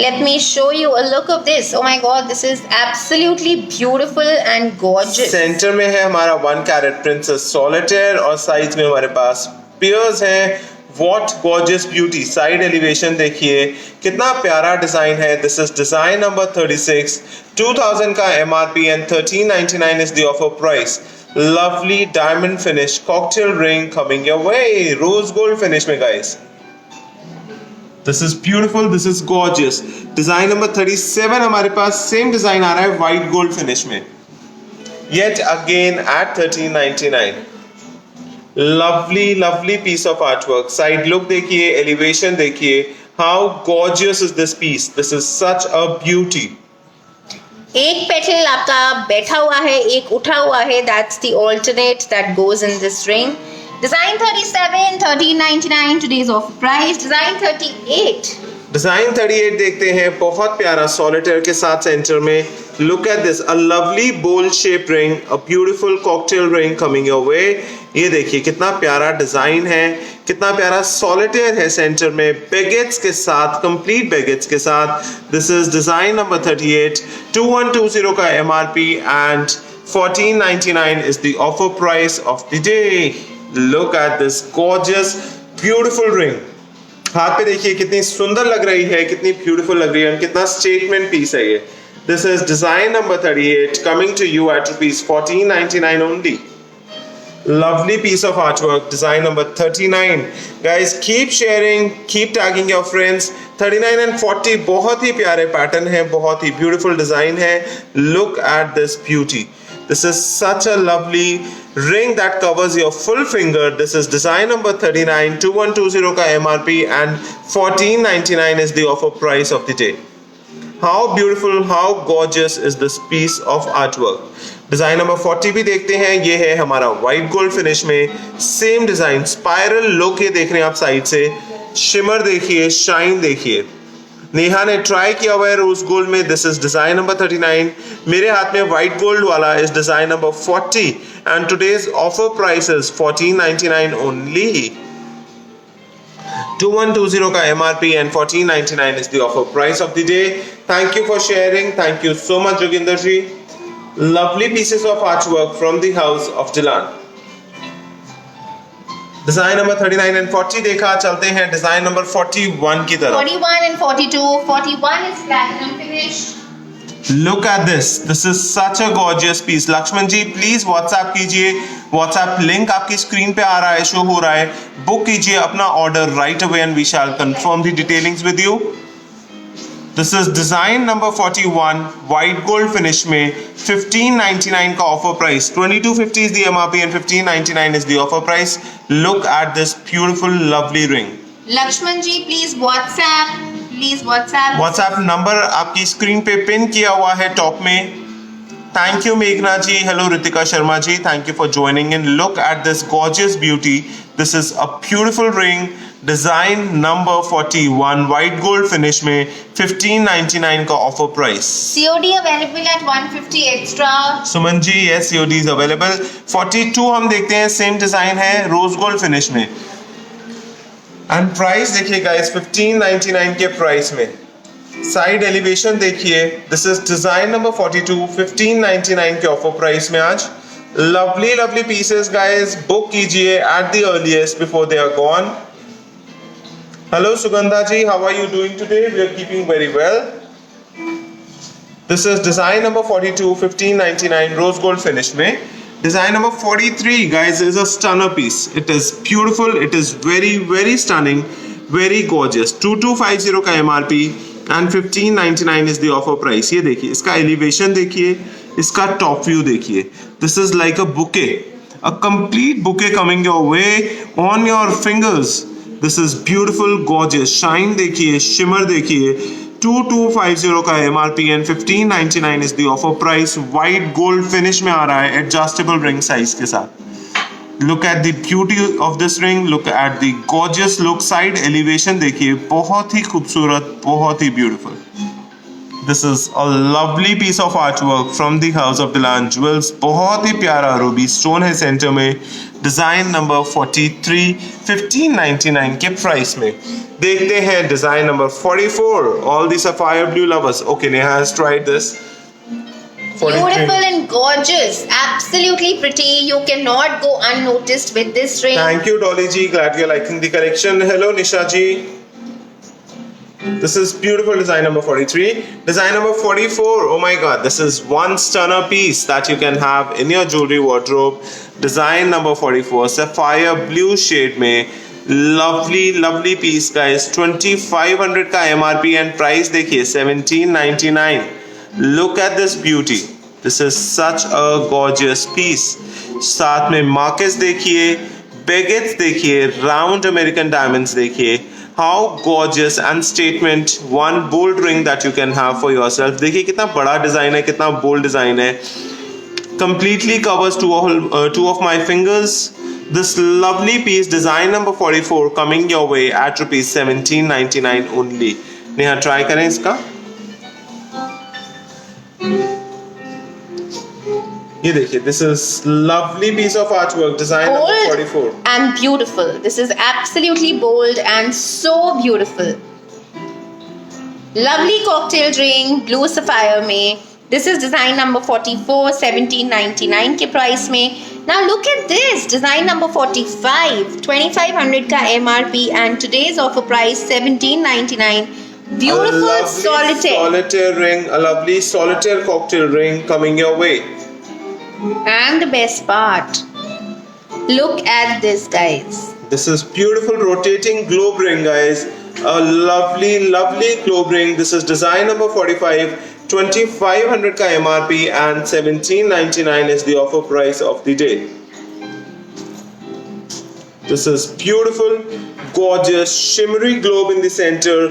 Let me show you a look of this. Oh my god, this is absolutely beautiful and gorgeous. Centre में है हमारा 1 carat princess solitaire और side में हमारे पास piers हैं. What gorgeous beauty. Side elevation देखिए, कितना प्यारा डिजाइन है. This is design number 36. 2000 का MRP and 1399 is the offer price. Lovely diamond finish cocktail ring coming your way. Rose gold finish में guys. This is beautiful. This is gorgeous. Design number 37 हमारे पास same design आ रहा है white gold finish में. Yet again at 1399. Lovely, lovely piece of artwork. Side look देखिए, elevation देखिए. How gorgeous is this piece? This is such a beauty. एक petal आपका बैठा हुआ है, एक उठा हुआ है. That's the alternate that goes in this ring. Design 37, 1399 today's offer price. Design 38. Design 38 देखते हैं. बहुत प्यारा सॉलिटेयर के साथ सेंटर में. Look at this, a lovely bowl shape ring, a beautiful cocktail ring coming your way. ये देखिए कितना प्यारा डिजाइन है, कितना प्यारा सॉलिटेयर है सेंटर में, बेगेट्स के साथ, कंप्लीट बेगेट्स के साथ. This is design number 38. 2120 का MRP and 1499 is the offer price of the day. Look at this gorgeous beautiful ring. हाथ पे देखिए कितनी सुंदर लग रही है, कितनी ब्यूटीफुल लग रही है, कितना स्टेटमेंट पीस है ये. This is design number 38 coming to you at rupees 1499 only. Lovely piece of artwork. Design number 39. Guys, keep sharing, keep tagging your friends. 39 and 40 बहुत ही प्यारे पैटर्न है, बहुत ही ब्यूटीफुल डिजाइन है. Look at this beauty. This is such a lovely ring that covers your full finger. This is design number 39. 2120 का MRP and 1499 is the offer price of the day. How beautiful, how gorgeous is this piece of artwork. Design number 40 भी देखते हैं. ये है हमारा white gold finish में. Same design, spiral look ये देख रहे हैं आप साइड से. शिमर देखिए, शाइन देखिए. नेहा ने ट्राई किया हुआ है रोज गोल्ड में. This is design number 39. मेरे हाथ में व्हाइट गोल्ड वाला is design number 40 and today's offer price is 1499 only. 2120 का MRP and 1499 is the offer price of the day. Thank you for sharing. Thank you so much, Joginder ji. Lovely pieces of artwork from the house of Dilan. Design number 39 and 40 देखा. चलते हैं design number 41 की तरफ. 41 and 42. 41 is platinum finish. Look at this. This is such a gorgeous piece. Lakshman ji please WhatsApp कीजिए. WhatsApp link आपकी screen पे आ रहा है, शो हो रहा है. बुक कीजिए अपना order right away and we shall confirm the detailings with you. This is design number 41 white gold finish में. 1599 का offer price. 2250 is the MRP and 1599 is the offer price. Look at this beautiful lovely ring. Lakshman ji please WhatsApp. WhatsApp number आपकी screen पे pin किया हुआ है top में. Thank you मेघना ji. Hello Ritika Sharma ji. Thank you for joining in. Look at this gorgeous beauty. This is a beautiful ring. Design number 41 white gold finish में. 1599 का offer price. COD available at 150 extra. Suman ji yes, COD is available. 42 हम देखते हैं, same design है rose gold finish में and price देखिए guys 1599 के price में. साइड एलिवेशन देखिए. दिस इज डिजाइन नंबर 42 1599 के ऑफर प्राइस में आज. Lovely lovely pieces guys. Book कीजिए at the earliest before they are gone. Hello Sugandha ji, how are you doing today? We are keeping very well. This is design number 42 1599 rose gold finish में. Design number 43, guys, is a stunner piece. It is beautiful. It is very stunning, very gorgeous. 2250 का MRP and 1599 is the offer price. ये देखिए, इसका elevation देखिए, इसका top view देखिए. This is like a bouquet, a complete bouquet coming your way on your fingers. This is beautiful, gorgeous. Shine देखिए, shimmer देखिए. 2250 का MRP and 1599 is the offer price. White gold finish में आ रहा है adjustable ring size के साथ. Look at the beauty of this ring. Look at the gorgeous look. Side elevation देखिए, बहुत ही खूबसूरत, बहुत ही beautiful. This is a lovely piece of artwork from the house of Dilan Jewels. बहुत ही प्यारा ruby stone है center में. Design number 43, 1599 के price में. देखते हैं design number 44. All the sapphire blue lovers. Okay, Neha has tried this. 43. Beautiful and gorgeous. Absolutely pretty. You cannot go unnoticed with this ring. Thank you, Dolly ji. Glad you're liking the collection. Hello, Nisha ji. This is beautiful design number 43. Design number 44. Oh my god, this is one stunner piece that you can have in your jewelry wardrobe. Design number 44. Sapphire blue shade में. Lovely piece, guys. 2500 का MRP and price देखिए 1799. Look at this beauty. This is such a gorgeous piece. साथ में markets देखिए, baguettes देखिए, round American diamonds देखिए. How gorgeous and statement one bold ring that you can have for yourself. देखिए कितना बड़ा design है, कितना bold डिजाइन है. Completely covers two of my fingers. This lovely piece, design number 44, coming your way at rupees 1799 only. Neha try करें इसका. ये देखिए, this is lovely piece of artwork. Design number 44. And beautiful. This is absolutely bold and so beautiful. Lovely cocktail ring, blue sapphire में. This is design number 44, 1799 के price में. Now look at this, design number 45, 2500 का MRP and today's offer price 1799. Beautiful solitaire ring, a lovely solitaire cocktail ring coming your way. And the best part, look at this, guys. This is beautiful rotating globe ring, guys. A lovely globe ring. This is design number 45, 2500 ka MRP and 1799 is the offer price of the day. This is beautiful, gorgeous, shimmery globe in the center.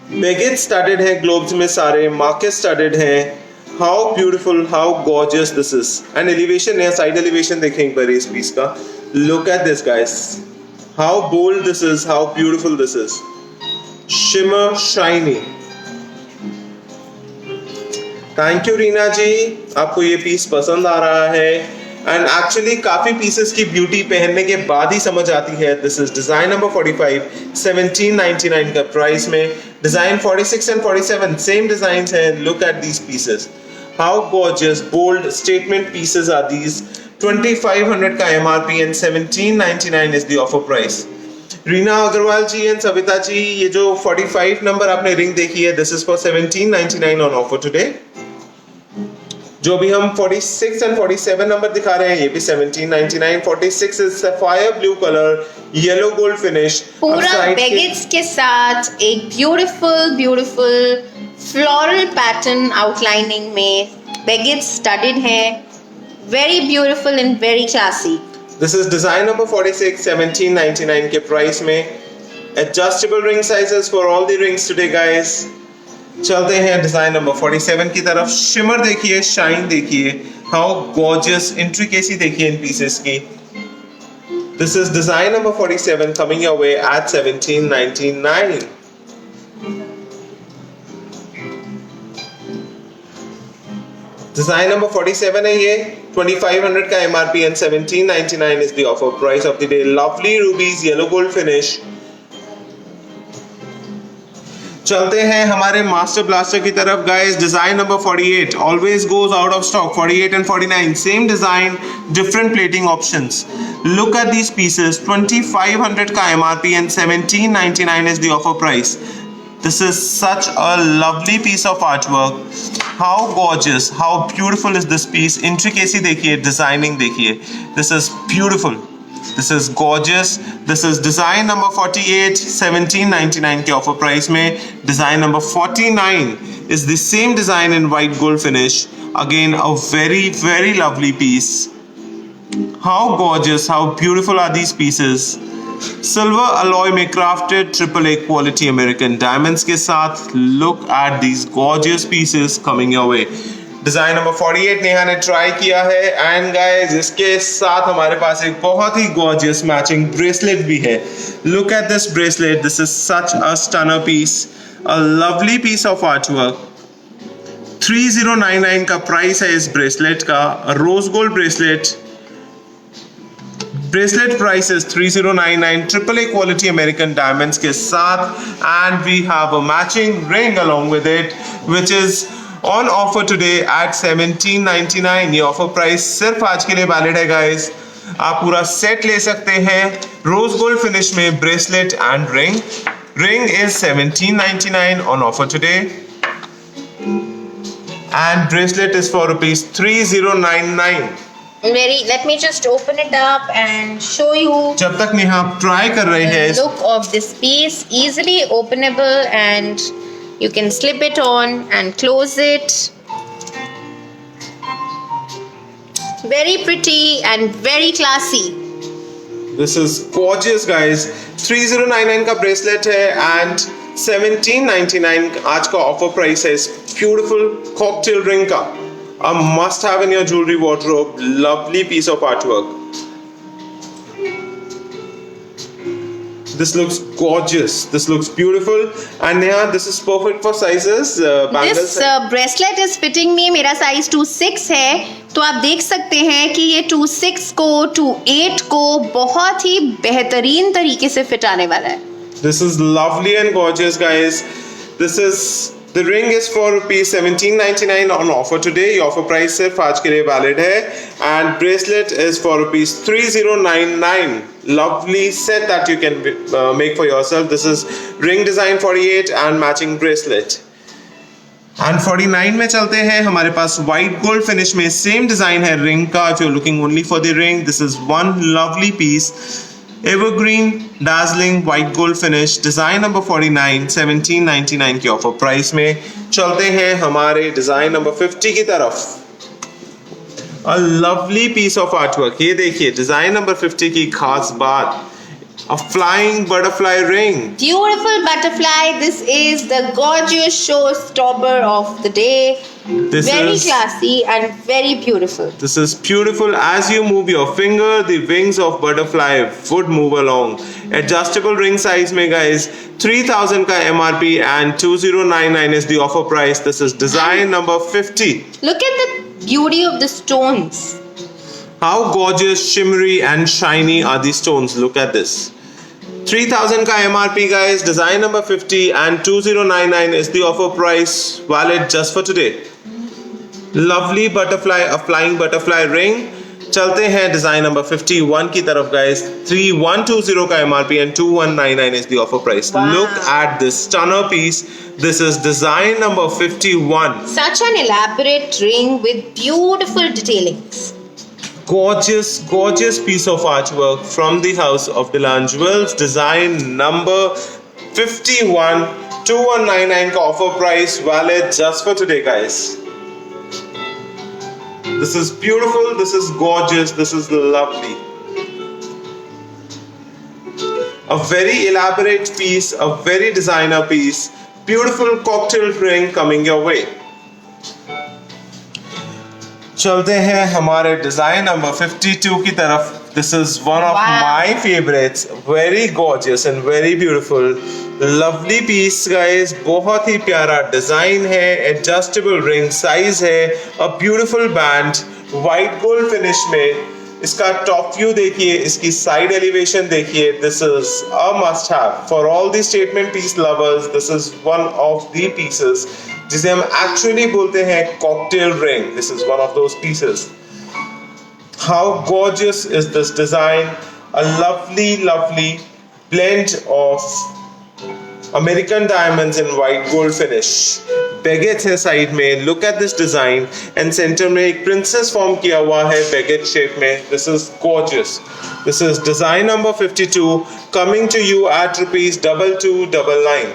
Megate studded hai globes mein sare, market studded hai. How beautiful, how gorgeous this is. And elevation है, side elevation देखें एक बार इस piece का. Look at this, guys. How bold this is, how beautiful this is. Shimmer, shiny. Thank you, Reena जी. आपको ये piece पसंद आ रहा है. And actually काफी pieces की beauty पहनने के बाद ही समझ आती है. This is design number 45, 1799 का price में. Design 46 and 47 same designs हैं. Look at these pieces. How gorgeous, bold statement pieces are these. 2500 का MRP and 1799 is the offer price. Reena Agarwal ji and Savita ji, ये जो 45 नंबर आपने रिंग देखी है, this is for 1799 on offer today. जो भी हम 46 and 47 नंबर दिखा रहे हैं, ये भी 1799. 46 is sapphire blue color, yellow gold finish. पूरा baguettes के साथ एक beautiful floral pattern outlining में baguettes studded है. Very beautiful and very classy. This is design number 46, 1799 के price में. Adjustable ring sizes for all the rings today, guys. चलते हैं डिजाइन नंबर 47 की तरफ. शिमर देखिए, शाइन देखिए, हाउ गॉर्जियस, इंट्रिकेसी देखिए इन पीसेस की. This is design number 47 coming your way at 1799. Design number 47 है ये. 2500 का MRP and 1799 is the offer price of the day. Lovely rubies, yellow gold finish. चलते हैं हमारे मास्टर ब्लास्टर की तरफ, guys. Design number 48 always goes out of stock. 48 and 49 same design, different plating options. Look at these pieces. 2500 का MRP and 1799 is the offer price. This is such a lovely piece of artwork. How gorgeous, how beautiful is this piece. Intricacy देखिए, designing देखिए. This is beautiful. This is gorgeous. This is design number 48, 1799 के offer price में. Design number 49 is the same design in white gold finish. Again, a very, very lovely piece. How gorgeous, how beautiful are these pieces. Silver alloy में crafted AAA quality American diamonds के साथ. Look at these gorgeous pieces coming your way. Design number 48 Neha ने try किया है and guys इसके साथ हमारे पास एक बहुत ही गॉर्जियस मैचिंग ब्रेसलेट भी है. Look at this bracelet. This is such a stunner piece, a lovely piece of artwork. 3099 का प्राइस है इस ब्रेसलेट का. Rose gold bracelet. Bracelet price is 3099, AAA quality American diamonds के साथ. And we have a matching ring along with it which is on offer today at 1799. ये offer price सिर्फ आज के लिए वैलिड है गाइस. आप पूरा सेट ले सकते हैं रोज गोल्ड फिनिश में bracelet and ring. Ring is 1799 on offer today and bracelet is for rupees 3099. Let me just open it up and show you. जब तक नेहा आप ट्राई कर रहे हैं Look of this piece, easily openable and you can slip it on and close it. Very pretty and very classy. This is gorgeous guys. 3099 का bracelet है and 1799 आज का ऑफर प्राइस है इस ब्यूटीफुल कॉकटेल रिंग का. A must have in your jewelry wardrobe. Lovely piece of artwork. This looks gorgeous. This looks beautiful. And Neha, this is perfect for sizes. This bracelet is fitting me. मेरा size 26 है. तो आप देख सकते हैं कि ये 26 को 28 को बहुत ही बेहतरीन तरीके से फिट आने वाला है. This is lovely and gorgeous, guys. The ring is for rupees 1799 on offer today. Your offer price सिर्फ आज के लिए valid है. And bracelet is for rupees 3099. Lovely set that you can make for yourself. This is ring design 48 and matching bracelet. And 49 में चलते हैं. हमारे पास white gold finish में same design है ring का. If you're looking only for the ring, this is one lovely piece. Evergreen dazzling white gold finish. Design number 49, 1799 की offer price में. चलते हैं हमारे डिजाइन नंबर 50 की तरफ. A lovely piece of artwork. ये देखिए डिजाइन नंबर 50 की खास बात. A flying butterfly ring. Beautiful butterfly. This is the gorgeous showstopper of the day. Very classy and very beautiful. This is beautiful. As you move your finger, the wings of butterfly would move along. Adjustable ring size में guys 3000 का MRP and 2099 is the offer price. This is design number 50. Look at the beauty of the stones. How gorgeous, shimmery and shiny are these stones. Look at this. 3000 का MRP guys, design number 50 and 2099 is the offer price, valid just for today. Lovely butterfly, a flying butterfly ring. चलते हैं design number 51 की तरफ guys. 3120 का MRP and 2199 is the offer price. Wow. Look at this stunner piece. This is design number 51. Such an elaborate ring with beautiful detailings. Gorgeous piece of artwork from the house of Dilan Jewels. Design number 51, 2199 का offer price, valid just for today guys. This is beautiful, this is gorgeous, this is lovely. A very elaborate piece, a very designer piece. Beautiful cocktail ring coming your way. चलते हैं हमारे design number 52 की तरफ. This is one of my favorites. Very gorgeous and very beautiful. Lovely piece guys. बहुत ही प्यारा design है. Adjustable ring size है. A beautiful band. White gold finish में. इसका टॉप व्यू देखिए, इसकी साइड एलिवेशन देखिए. This is a must have for all the statement piece lovers. This is one of the pieces जिसे हम actually बोलते हैं cocktail ring. This is one of those pieces. How gorgeous is this design. A lovely blend of American diamonds in white gold finish. बेगेट्स है side में. Look at this design and centre में एक princess form किया हुआ है बेगेट shape में. This is gorgeous. This is design number 52 coming to you at ₹2299.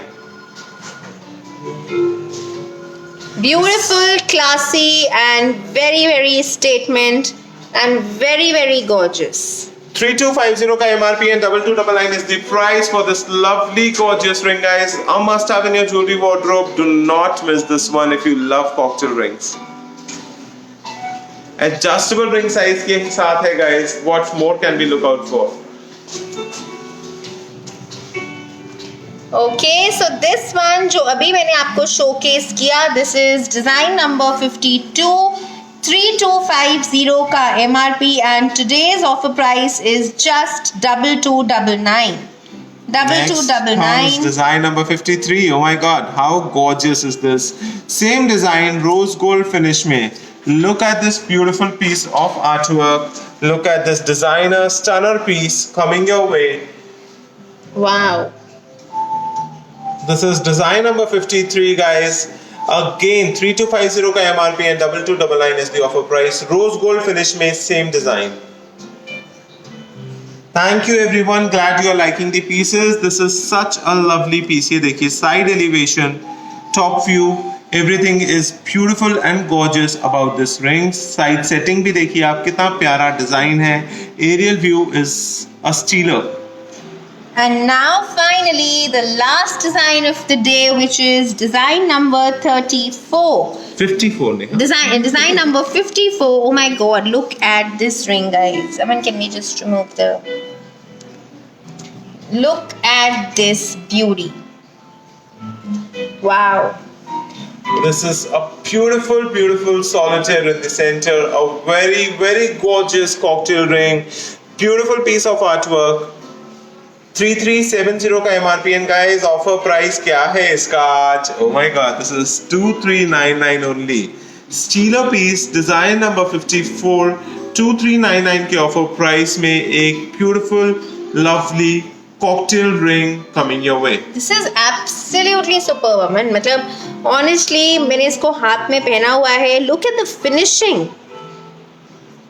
Beautiful, classy, and very, very statement, and very, very gorgeous. 3250 का MRP and 2299 is the price for this lovely gorgeous ring, guys. A must have in your jewelry wardrobe. Do not miss this one if you love cocktail rings. Adjustable ring size के साथ है, guys. What more can we look out for? Okay, so this one जो अभी मैंने आपको showcase किया, this is design number 52, 3250 का MRP, and today's offer price is just 2299. Next comes 2299. design number 53. Oh my god, how gorgeous is this? Same design, rose gold finish में. Look at this beautiful piece of artwork. Look at this designer stunner piece coming your way. Wow. This is design number 53, guys. Again, 3250 का MRP and 2299 is the offer price. Rose gold finish में same design. Thank you everyone. Glad you are liking the pieces. This is such a lovely piece. ये देखिए side elevation, top view, everything is beautiful and gorgeous about this ring. Side setting भी देखिए आप, कितना प्यारा design है. Aerial view is a stealer. And now finally the last design of the day, which is design number 34. 54 ने. Design number 54. Oh my god, look at this ring, guys. I mean, can we just remove the... Look at this beauty. Wow. This is a beautiful, beautiful solitaire in the center. A very, very gorgeous cocktail ring. Beautiful piece of artwork. 3370 का MRP and guys offer price क्या है इसका आज? Oh my god, this is 2399 only. Stealer piece design number 54, 2399 के offer price में एक beautiful, lovely cocktail ring coming your way. This is absolutely superb. I mean, मतलब honestly मैंने इसको हाथ में पहना हुआ है. Look at the finishing.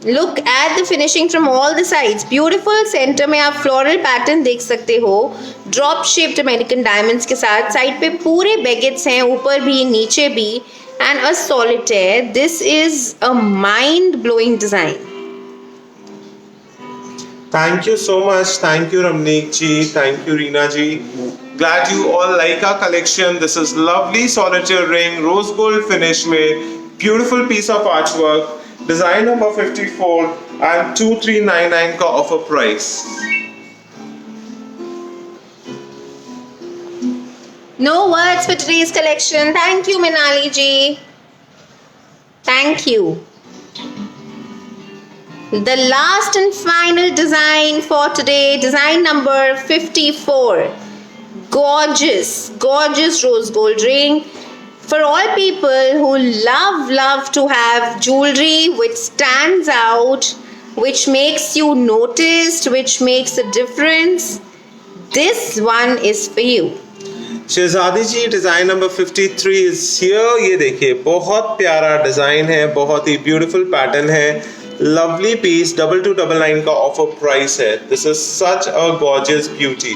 Look at the finishing from all the sides. Beautiful. Center में आप floral pattern देख सकते हो. Drop shaped American diamonds के साथ. Side पे पूरे baguettes हैं, ऊपर भी नीचे भी, and a solitaire. This is a mind blowing design. Thank you so much. Thank you Ramneek ji. Thank you Reena ji. Glad you all like our collection. This is lovely solitaire ring, rose gold finish में, beautiful piece of artwork. Design number 54 and 2399 का offer price. No words for today's collection. Thank you, Minali ji. Thank you. The last and final design for today, design number 54. Gorgeous, gorgeous rose gold ring. For all people who love to have jewelry which stands out, which makes you noticed, which makes a difference, this one is for you. Shahzadi ji design number 53 is here. ये देखिए बहुत प्यारा design है, बहुत ही beautiful pattern है. Lovely piece 2299 का offer price है. This is such a gorgeous beauty.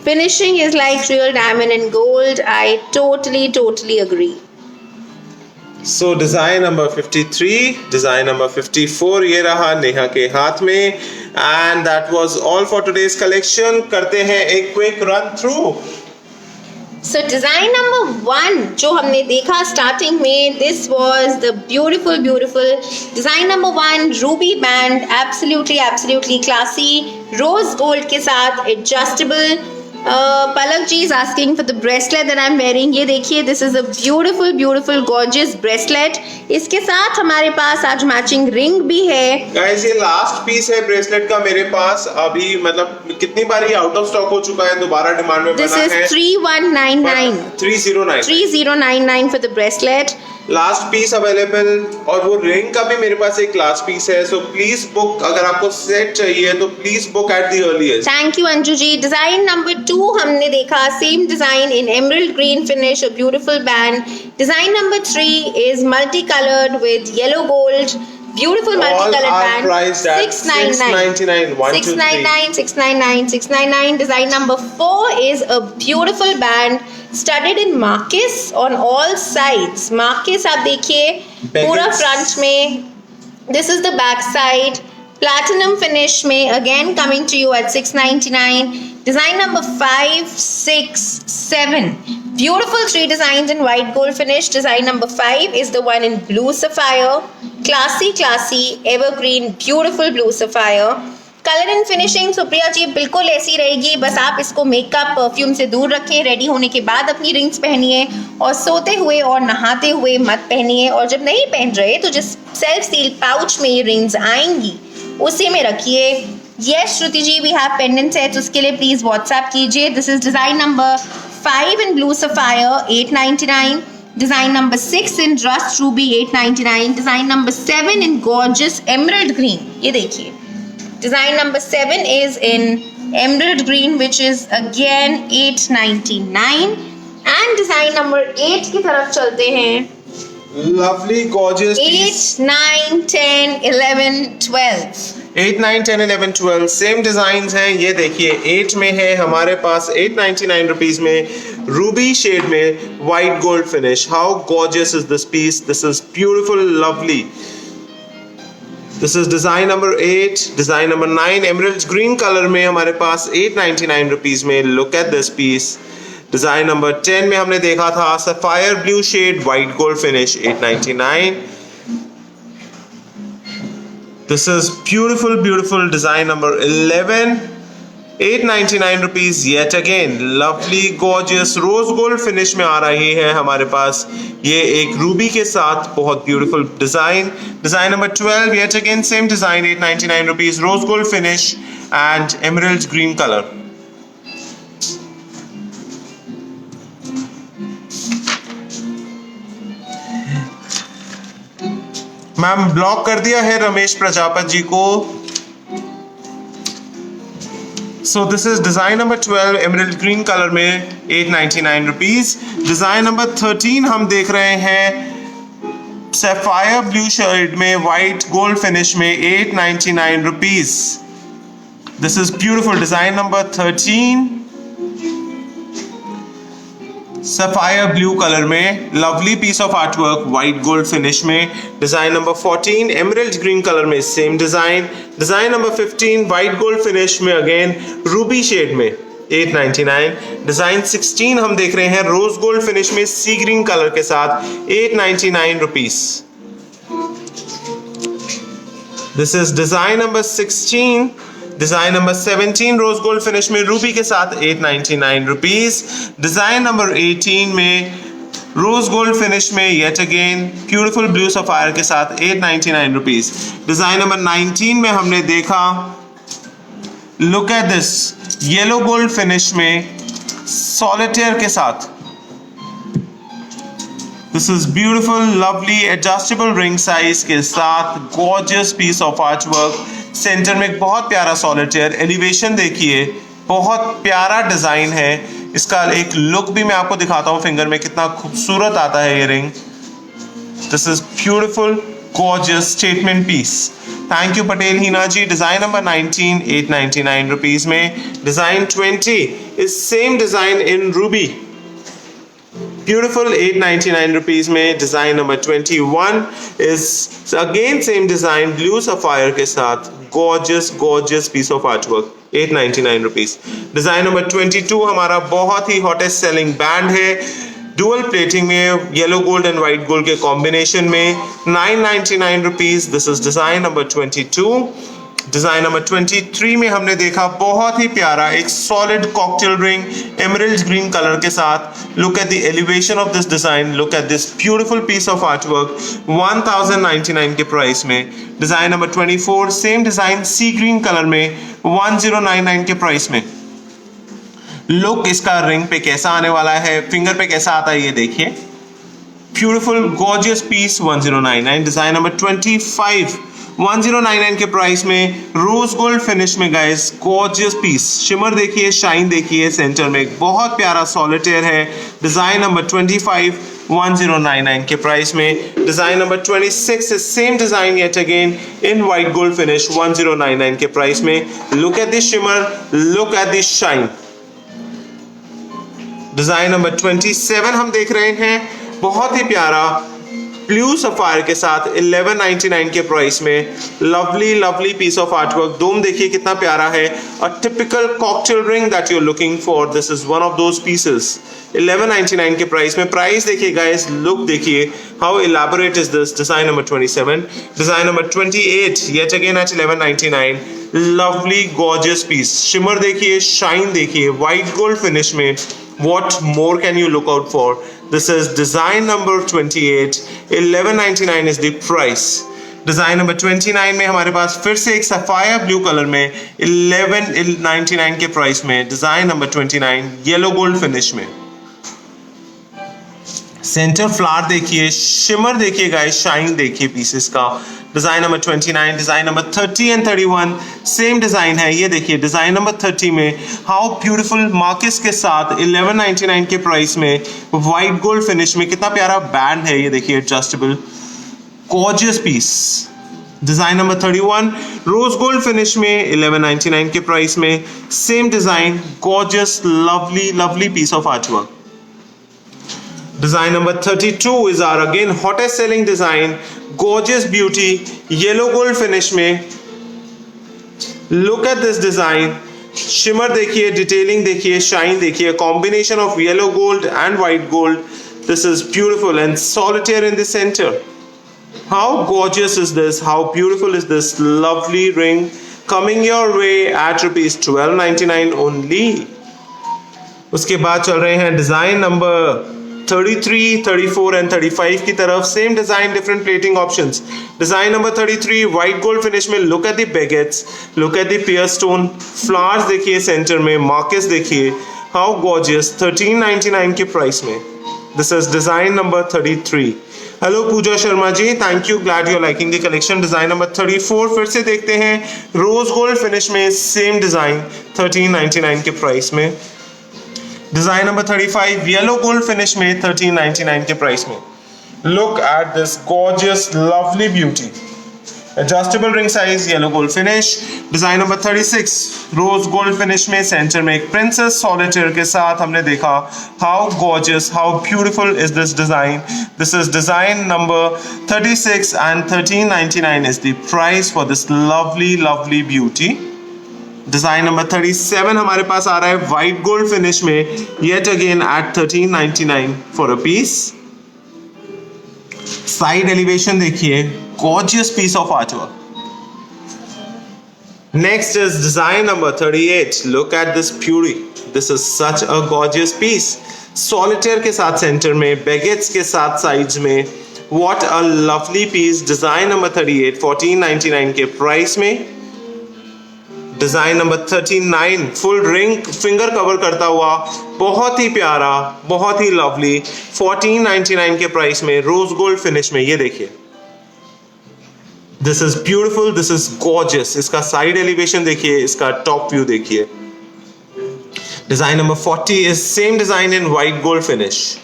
Finishing is like real diamond and gold. I totally agree. So design number 53, design number 54 ये रहा नेहा के हाथ में. And that was all for today's collection. करते हैं एक quick run through. So design number 1 जो हमने देखा starting में, this was the beautiful design number 1 ruby band. Absolutely classy. Rose gold के साथ adjustable. Palak ji is asking for the bracelet that I'm wearing. ये देखिए, this is a beautiful gorgeous bracelet. इसके साथ हमारे पास आज मैचिंग रिंग भी है. Guys, ये लास्ट पीस है ब्रेसलेट का मेरे पास. अभी मतलब कितनी बार ये आउट ऑफ स्टॉक हो चुका है, दोबारा डिमांड में बना है. This is 3199. 3099 3099 for the bracelet. Last piece available, और वो रिंग का भी मेरे पास एक लास्ट पीस है, सो प्लीज बुक। अगर आपको सेट चाहिए तो please book at the earliest. Thank you Anju ji. Design number 2 हमने देखा, same design in emerald green finish, a beautiful band. Design number 3 is multi coloured with yellow gold, beautiful multicolored band. Priced at 699 699 699 699. Design number 4 is a beautiful band studded in marquise on all sides. Marquise आप देखिए पूरा front में, this is the back side, platinum finish में, again coming to you at 699. Design number 5 6 7, beautiful 3 designs in white gold finish. Design number 5 is the one in blue sapphire, classy evergreen beautiful blue sapphire. Colour and finishing Supriya ji बिल्कुल ऐसी रहेगी, बस आप इसको makeup perfume से दूर रखें। Ready होने के बाद अपनी रिंग्स पहनिए, और सोते हुए और नहाते हुए मत पहनिए। और जब नहीं पहन रहे तो जिस सेल्फ सील पाउच में ये रिंग्स आएंगी उसी में रखिए। Yes Shruti ji, we have pendant sets, उसके लिए प्लीज व्हाट्सएप कीजिए। This is design number 5 in blue sapphire 899. Design number 6 in rust ruby 899. Design number 7 in gorgeous emerald green. ये देखिए, design number 7 is in emerald green, which is again 899. And design number 8 की तरफ चलते हैं। Lovely gorgeous 8 9 10 11 12 8 9 10 11 12 same design हैं। ये देखिए 8 में है हमारे पास 899 रुपीज में, रूबी शेड में, white gold finish. How gorgeous is this piece, this is beautiful, lovely. This is design number 8। Design number 9 emerald green colour में हमारे पास 899 रुपीज में। Look at this piece. Design number 10 में हमने देखा था sapphire blue shade, white gold finish 899. This is beautiful design number 11, 899 rupees. Yet again lovely gorgeous rose gold finish में आ रही है हमारे पास ये एक रूबी के साथ, बहुत beautiful design. Design number 12, yet again same design, 899 rupees, rose gold finish and emerald green color. Ma'am block कर दिया है रमेश प्रजापति जी को। So this is design number 12 emerald green colour में 899 रुपीज। डिजाइन नंबर 13 हम देख रहे हैं सैफायर ब्लू शेड में, वाइट गोल्ड फिनिश में 899 rupees. This is beautiful. Design number 13 sapphire blue colour में, lovely piece of artwork, white gold finish में। Design number 14 emerald green colour में, same design. Design number 15 white gold finish में, again ruby shade में 899। Design 16 हम देख रहे हैं rose gold finish में, सी ग्रीन कलर के साथ 899 rupees. This is design number 16। Design number 17 rose gold finish में, रूबी के साथ 899 रुपीज। डिजाइन नंबर 18 में रोज गोल्ड फिनिश में, yet again beautiful blue sapphire के साथ 899 रुपीज। डिजाइन नंबर 19 में हमने देखा, look at this, yellow gold finish में सॉलिटेयर के साथ। This is beautiful lovely adjustable ring size के साथ gorgeous piece of art work. Centre में एक बहुत प्यारा सॉलिटेयर, एलिवेशन देखिए, बहुत प्यारा डिजाइन है। इसका एक लुक भी मैं आपको दिखाता हूँ फिंगर में, कितना खूबसूरत आता है ये ring. This is beautiful gorgeous statement piece. Thank you Patel Heena ji. Design number 19 899 rupees में। Design 20 is same design in ruby, beautiful 899 rupees में। Design number 21 is again same design, blue sapphire के साथ, gorgeous piece of artwork 899 rupees. Design number 22 हमारा बहुत ही hottest selling band है, dual plating में, yellow gold and white gold के combination में, 999 rupees. This is design number 22। Design number 23 में हमने देखा बहुत ही प्यारा एक solid cocktail ring emerald green colour के साथ। Look at the elevation of this design, look at this beautiful piece of artwork 1099 के प्राइस में। Design number 24 same design sea green colour में 1099 के प्राइस में। लुक इसका रिंग पे कैसा आने वाला है, फिंगर पे कैसा आता है ये देखिए, beautiful gorgeous piece 1099. Design number 25 1099 के प्राइस में रोज गोल्ड फिनिश में गाइस. गॉर्जियस पीस, शिमर देखिए, शाइन देखिए, सेंटर में एक बहुत प्यारा सॉलिटेयर है. डिजाइन नंबर 25 1099 के प्राइस में. Design number 26 is same design yet again in white gold finish 1099 के प्राइस में. Look at this shimmer, look at this shine. Design number 27 हम देख रहे हैं, बहुत ही प्यारा ब्लू सफायर के साथ 1199 के प्राइस में. Lovely lovely piece of artwork. Dome देखिए कितना प्यारा है. A typical cocktail ring that you are looking for. This is one of those pieces. 1199 के प्राइस में. प्राइस देखिए गाइस, लुक देखिए, how elaborate is this. Design number 27. Design number 28 yet again at 1199. Lovely gorgeous piece. Shimmer देखिए, shine देखिए, white gold finish में. What more can you look out for? This is design number 28. 1199 is the price. Design number 29 में हमारे पास फिर से एक sapphire blue colour में 1199 के प्राइस में. Design number 29 yellow gold finish में. सेंटर फ्लावर देखिए, शिमर देखिए गाइस, शाइन देखिए पीसेस का. Design number 29. Design number 30 and 31 same design है. ये देखिए डिजाइन नंबर 30 में हाउ ब्यूटीफुल मार्किस के साथ 1199 के प्राइस में व्हाइट गोल्ड फिनिश में. कितना प्यारा बैंड है, ये देखिए adjustable gorgeous piece. Design number 31 rose gold finish में 1199 के प्राइस में. Same design, gorgeous lovely lovely piece of artwork. Design number 32 is our again hottest selling design. Gorgeous beauty, yellow gold finish में. Look at this design. Shimmer देखिए, detailing देखिए, shine देखिए. Combination of yellow gold and white gold. This is beautiful and solitaire in the center. How gorgeous is this? How beautiful is this lovely ring coming your way at rupees 1299 only. उसके बाद चल रहे हैं design number 33, 34 and 35 की तरफ. Same design, different plating options. Design number 33 white gold finish में. Look at the baguettes, look at the pear stone flowers देखिए, centre में मार्किस देखिए, हाउ गॉर्जियस. 1399 के प्राइस में. This is design number 33. Hello Pooja Sharma ji, thank you, glad you liking the collection. Design number 34 फिर से देखते हैं, रोज गोल्ड फिनिश में. सेम डिजाइन 1399 के प्राइस में. Design number 35 yellow gold finish में 1399 के प्राइस में. Look at this gorgeous lovely beauty. Adjustable ring size yellow gold finish. Design number 36 rose gold finish में. सेंटर में एक प्रिंसेस सॉलिटेयर के साथ हमने देखा. How gorgeous, how beautiful is this design. This is design number 36 and 1399 is the price for this lovely lovely beauty. Design number 37 हमारे पास आ रहा है व्हाइट गोल्ड फिनिश में. Yet again at 1399 for a piece. Side elevation देखिए, gorgeous piece of artwork. Next is design number 38. Look at this beauty. This is such a gorgeous piece. Solitaire के साथ centre में, baguettes के साथ sides में. What a lovely piece. Design number 38 1499 के price में. Design number 39 full ring finger cover करता हुआ, बहुत ही प्यारा, बहुत ही लवली. 1499 के प्राइस में, रोज गोल्ड फिनिश में. ये देखिए, this is beautiful, this is gorgeous. इसका साइड एलिवेशन देखिए, इसका टॉप व्यू देखिए. Design number 40 is same design in white gold finish.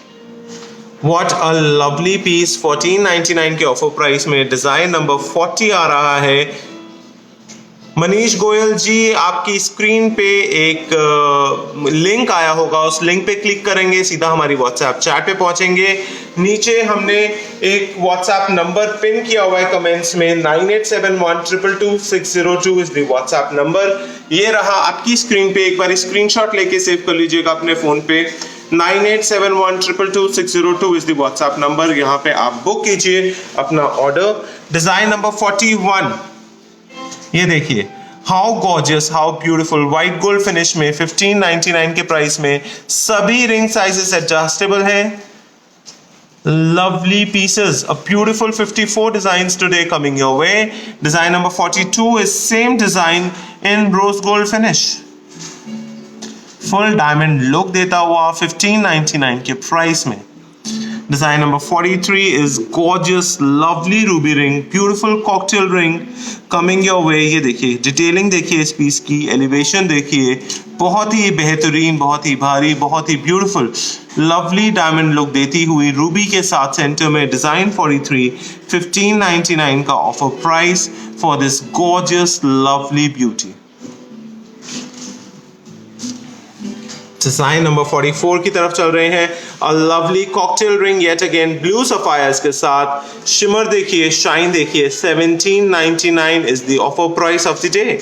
What a lovely piece. 1499 के ऑफर प्राइस में. डिजाइन नंबर 40 आ रहा है. मनीष गोयल जी, आपकी स्क्रीन पे एक लिंक आया होगा, उस लिंक पे क्लिक करेंगे, सीधा हमारी व्हाट्सएप चैट पे पहुंचेंगे. नीचे हमने एक व्हाट्सएप नंबर पिन किया हुआ है कमेंट्स में. 9871222602 इज द व्हाट्सएप नंबर. ये रहा आपकी स्क्रीन पे. एक बार स्क्रीनशॉट लेके सेव कर लीजिएगा अपने फोन पे. 9871222602 इज द व्हाट्सएप नंबर. यहाँ पे आप बुक कीजिए अपना ऑर्डर. डिजाइन नंबर 41 ये देखिए, how gorgeous, how beautiful. White gold finish में 1599 के प्राइस में. सभी रिंग साइजेस एडजस्टेबल हैं. Lovely pieces, a beautiful 54 designs today coming your way. Design number 42 is same design in rose gold finish. Full diamond look देता हुआ 1599 के price में. Design number 43 is gorgeous, lovely ruby ring, beautiful cocktail ring coming your way. ये देखिए detailing देखिए इस piece की, elevation देखिए, बहुत ही बेहतरीन, बहुत ही भारी, बहुत ही ब्यूटीफुल, लवली डायमंड लुक देती हुई रूबी के साथ सेंटर में डिजाइन 43 1599 का offer price for this gorgeous lovely beauty. Design number 44 की तरफ चल रहे हैं. A lovely cocktail ring yet again blue sapphires के साथ. शिमर देखिए, शाइन देखिए. 1799 is the offer price of the day.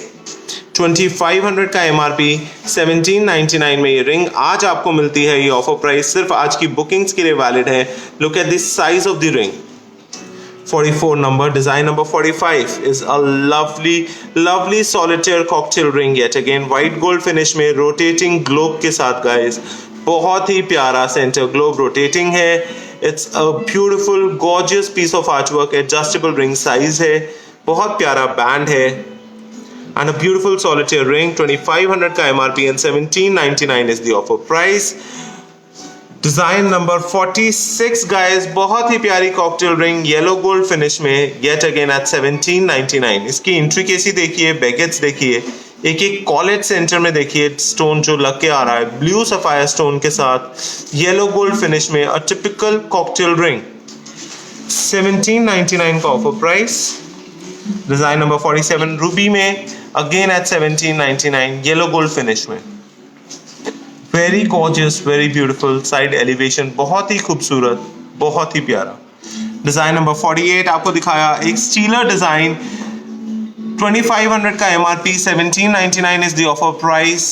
2500 का MRP, 1799 में ये रिंग आज आपको मिलती है. ये ऑफर प्राइस सिर्फ आज की बुकिंग्स के लिए वैलिड है. Look at this size of the ring. 44 number. Design number 45 is a lovely solitaire cocktail ring yet again white gold finish में rotating globe के साथ guys. बहुत ही प्यारा center globe rotating है. It's a beautiful gorgeous piece of artwork. Adjustable ring size है, बहुत प्यारा band है and a beautiful solitaire ring. 2500 का MRP and 1799 is the offer price. Design number 46 guys, बहुत ही प्यारी cocktail ring yellow gold finish में yet again at 1799. इसकी intricacy देखिए, बेगेट्स देखिए, एक एक कॉलेज सेंटर में देखिए स्टोन जो लग के आ रहा है ब्लू सफायर स्टोन के साथ येलो गोल्ड फिनिश में. अ टिपिकल कॉकटेल रिंग. 1799 का offer price. Design number 47 ruby में again at 1799 yellow gold finish में. Very gorgeous, very beautiful side elevation, बहुत ही खूबसूरत, बहुत ही प्यारा. डिजाइन नंबर 48 आपको दिखाया. एक स्टीलर डिजाइन. 2500 का MRP, 1799 is the offer price.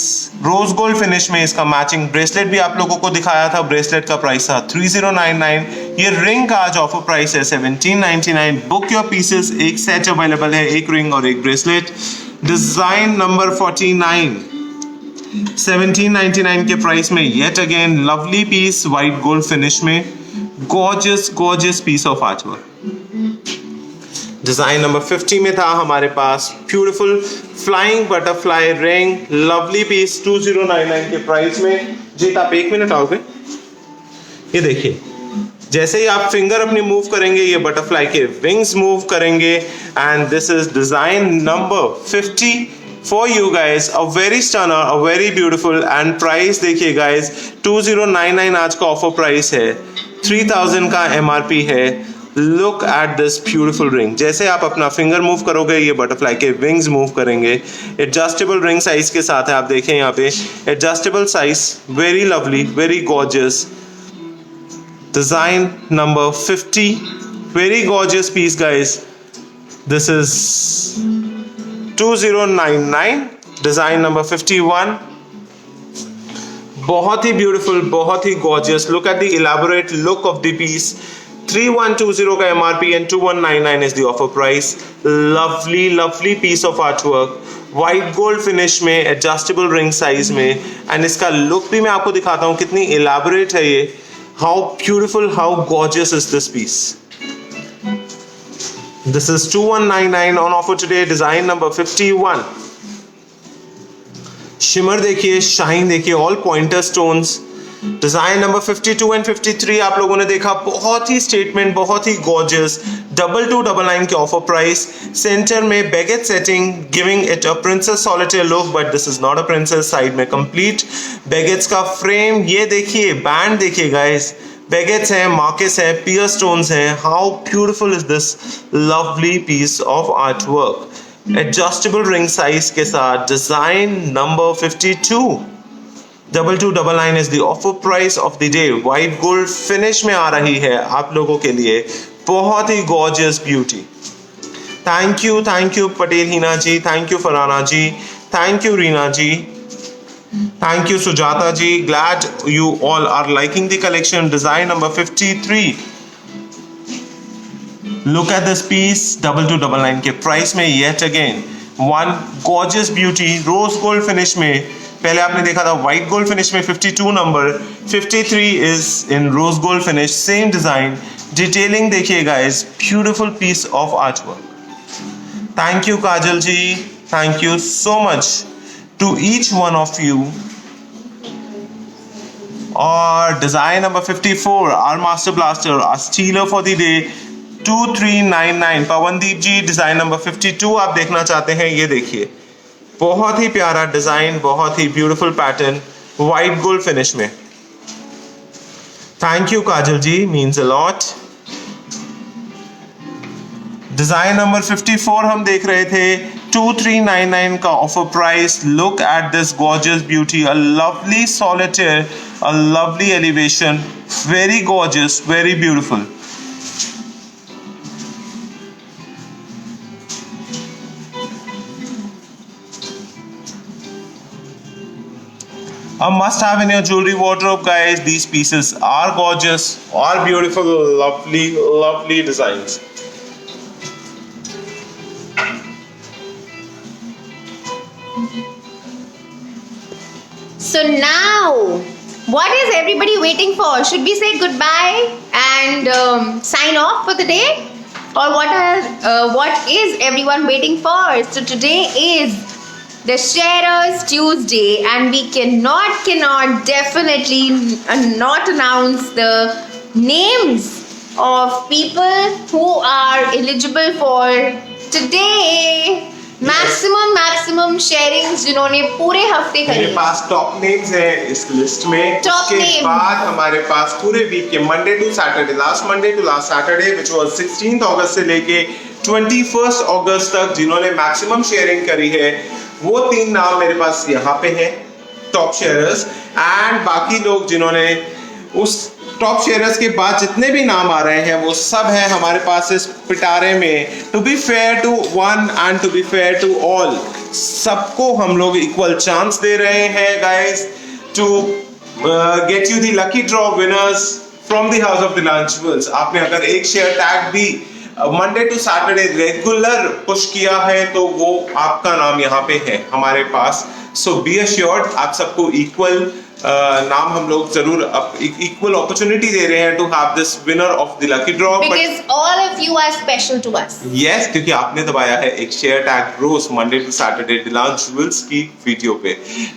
Rose gold finish में इसका मैचिंग ब्रेसलेट भी आप लोगों को दिखाया था. ब्रेसलेट का प्राइस था 3099. ये रिंग का आज ऑफर प्राइस है 1799. Book your pieces. एक सेट अवेलेबल है, एक रिंग और एक ब्रेसलेट. डिजाइन नंबर 49 1799 के प्राइस में yet again lovely piece white gold finish में. Gorgeous piece of artwork. Design number 50 में था हमारे पास beautiful flying butterfly ring, lovely piece 2099 के प्राइस में. जीत आप 1 मिनट आओगे. ये देखिए, जैसे ही आप फिंगर अपनी मूव करेंगे ये बटरफ्लाई के विंग्स मूव करेंगे. And this is design number 50 for you guys. A very stunner, a very beautiful and price देखिए guys 2099 आज का ऑफर प्राइस है. 3000 का MRP है. Look at this beautiful ring. जैसे आप अपना फिंगर मूव करोगे ये बटरफ्लाई के विंग्स मूव करेंगे. एडजस्टेबल रिंग साइज के साथ है. आप देखें यहाँ पे adjustable size, very lovely, very gorgeous. Design number 50, very gorgeous piece guys. This is 2099. Design number 51, बहुत ही ब्यूटीफुल, बहुत ही gorgeous. Look at the elaborate look of the piece. 3120 का MRP and 2199 is the offer price. lovely piece of artwork, white gold finish में, adjustable ring size में. and इसका look भी मैं आपको दिखाता हूँ कितनी elaborate है ये. how beautiful, how gorgeous is this piece. This is 2199 on offer today. Design number 51. Shimmer देखिए, शाइन देखिए, all pointer stones. Design number 52 and 53 आप लोगों ने देखा, बहुत ही स्टेटमेंट, बहुत ही गॉर्जियस. 2299 के ऑफर प्राइस. सेंटर में baguette setting, giving it a princess solitaire look, but this is not a princess. Side में कंप्लीट बेगेट्स का फ्रेम. ये देखिए, बैंड देखिए गाइस, बेगेट्स हैं, मार्केस हैं, पियर स्टोन्स हैं. How beautiful is this lovely piece of art work. Adjustable ring size के साथ. Design number 52. 2299 is the offer price of the day. White gold finish में आ रही है आप लोगों के लिए. बहुत ही gorgeous beauty. Thank you Patel Heena ji. Thank you फराना ji. Thank you Reena ji. Thank you Sujata ji. Glad you all are liking the collection. Design number 53. Look at this piece. 2299 के price में yet again one gorgeous beauty. Rose gold finish में. पहले आपने देखा था white gold finish में 52 number. 53 is in rose gold finish. Same design, detailing देखिए guys. Beautiful piece of art work. Thank you Kajal ji. Thank you so much to each one of you. और design number 54 are master blaster are stealer for the day 2399। Pavandeep ji design number 52 आप देखना चाहते हैं, ये देखिए बहुत ही प्यारा डिजाइन, बहुत ही beautiful pattern, white gold finish में। Thank you Kajal ji, means a lot. Design number 54 हम देख रहे थे, 2399 का offer price. Look at this gorgeous beauty, a lovely solitaire, a lovely elevation, very gorgeous, very beautiful. A must have in your jewelry wardrobe, guys. These pieces are gorgeous, are beautiful, lovely, lovely designs. So now, what is everybody waiting for? Should we say goodbye and sign off for the day, or what is everyone waiting for? So today is the Sharers Tuesday, and we cannot definitely not announce the names of people who are eligible for today. Maximum sharings जिन्होंने पूरे हफ्ते करी। मेरे पास top names हैं इस list में। इसके बाद हमारे पास पूरे वीक के Monday to Saturday, last Monday to last Saturday which was 16 अगस्त से लेके 21 अगस्त तक जिन्होंने मैक्सिमम शेयरिंग करी है, वो 3 नाम मेरे पास यहाँ पे हैं टॉप शेयरर्स। एंड बाकी लोग जिन्होंने उस टॉप शेयरर्स के बाद जितने भी नाम आ रहे हैं वो सब है हमारे पास इस पिटारे में। To be fair to one and to be fair to all, सबको हम लोग इक्वल चांस दे रहे हैं guys to get you the lucky draw winners from the house of Dilan jewels. आपने अगर एक शेयर टैग भी Monday to Saturday regular push किया है तो वो आपका नाम यहाँ पे है हमारे पास। सो बी अश्योर्ड, आप सबको इक्वल नाम हम लोग जरूर इक्वल अपॉर्चुनिटी दे रहे हैं to have this winner of the lucky draw, because all of you are special to us. Yes, क्योंकि आपने दबाया है एक शेयर टैग रोज Monday to Saturday Dilan jewels की वीडियो पे।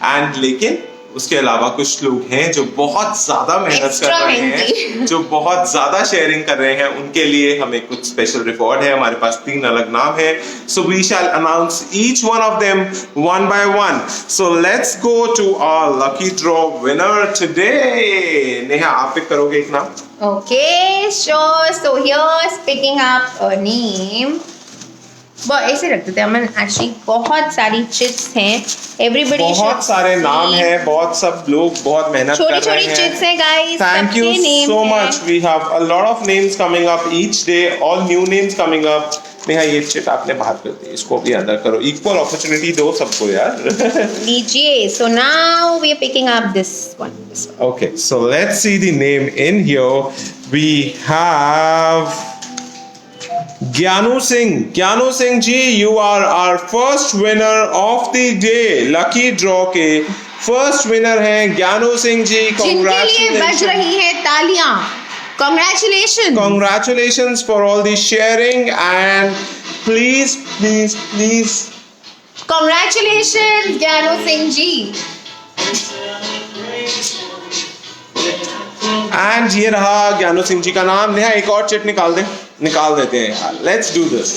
एंड लेकिन उसके अलावा कुछ लोग हैं जो बहुत ज्यादा मेहनत कर रहे हैं, जो बहुत ज्यादा शेयरिंग कर रहे हैं, उनके लिए हमें कुछ स्पेशल रिवॉर्ड है। हमारे पास 3 अलग नाम है, so we shall announce each one of them one by one. So let's go to our lucky draw winner today. Neha, आप पिक करोगे एक नाम? Okay, sure. So here's picking up a name. ऐसे रख देते हैं अमन। एक्चुअली बहुत सारी चिट्स हैं, एवरीबडी बहुत सारे नाम हैं, बहुत सब लोग बहुत मेहनत कर रहे हैं। छोटी-छोटी चिट्स हैं guys. Thank you so much. We have a lot of names coming up each day, all new names coming up. Neha, ये चिट आपने बाहर कर दी, इसको भी अंदर करो, इक्वल अपॉर्चुनिटी दो सबको यार। लीजिए। So now we are picking up this one. Okay, so let's see the name in here. We have Gyanu Singh ji, you are our first winner of the day। Lucky draw के फर्स्ट विनर हैं ज्ञानू सिंह जी। जिनके लिए बज रही है तालियां। Congratulations for all the sharing and please Congratulations Gyanu Singh ji. And ये रहा ज्ञानू सिंह जी का नाम। नेहा, एक और चिट निकाल देते हैं यार। Let's do this.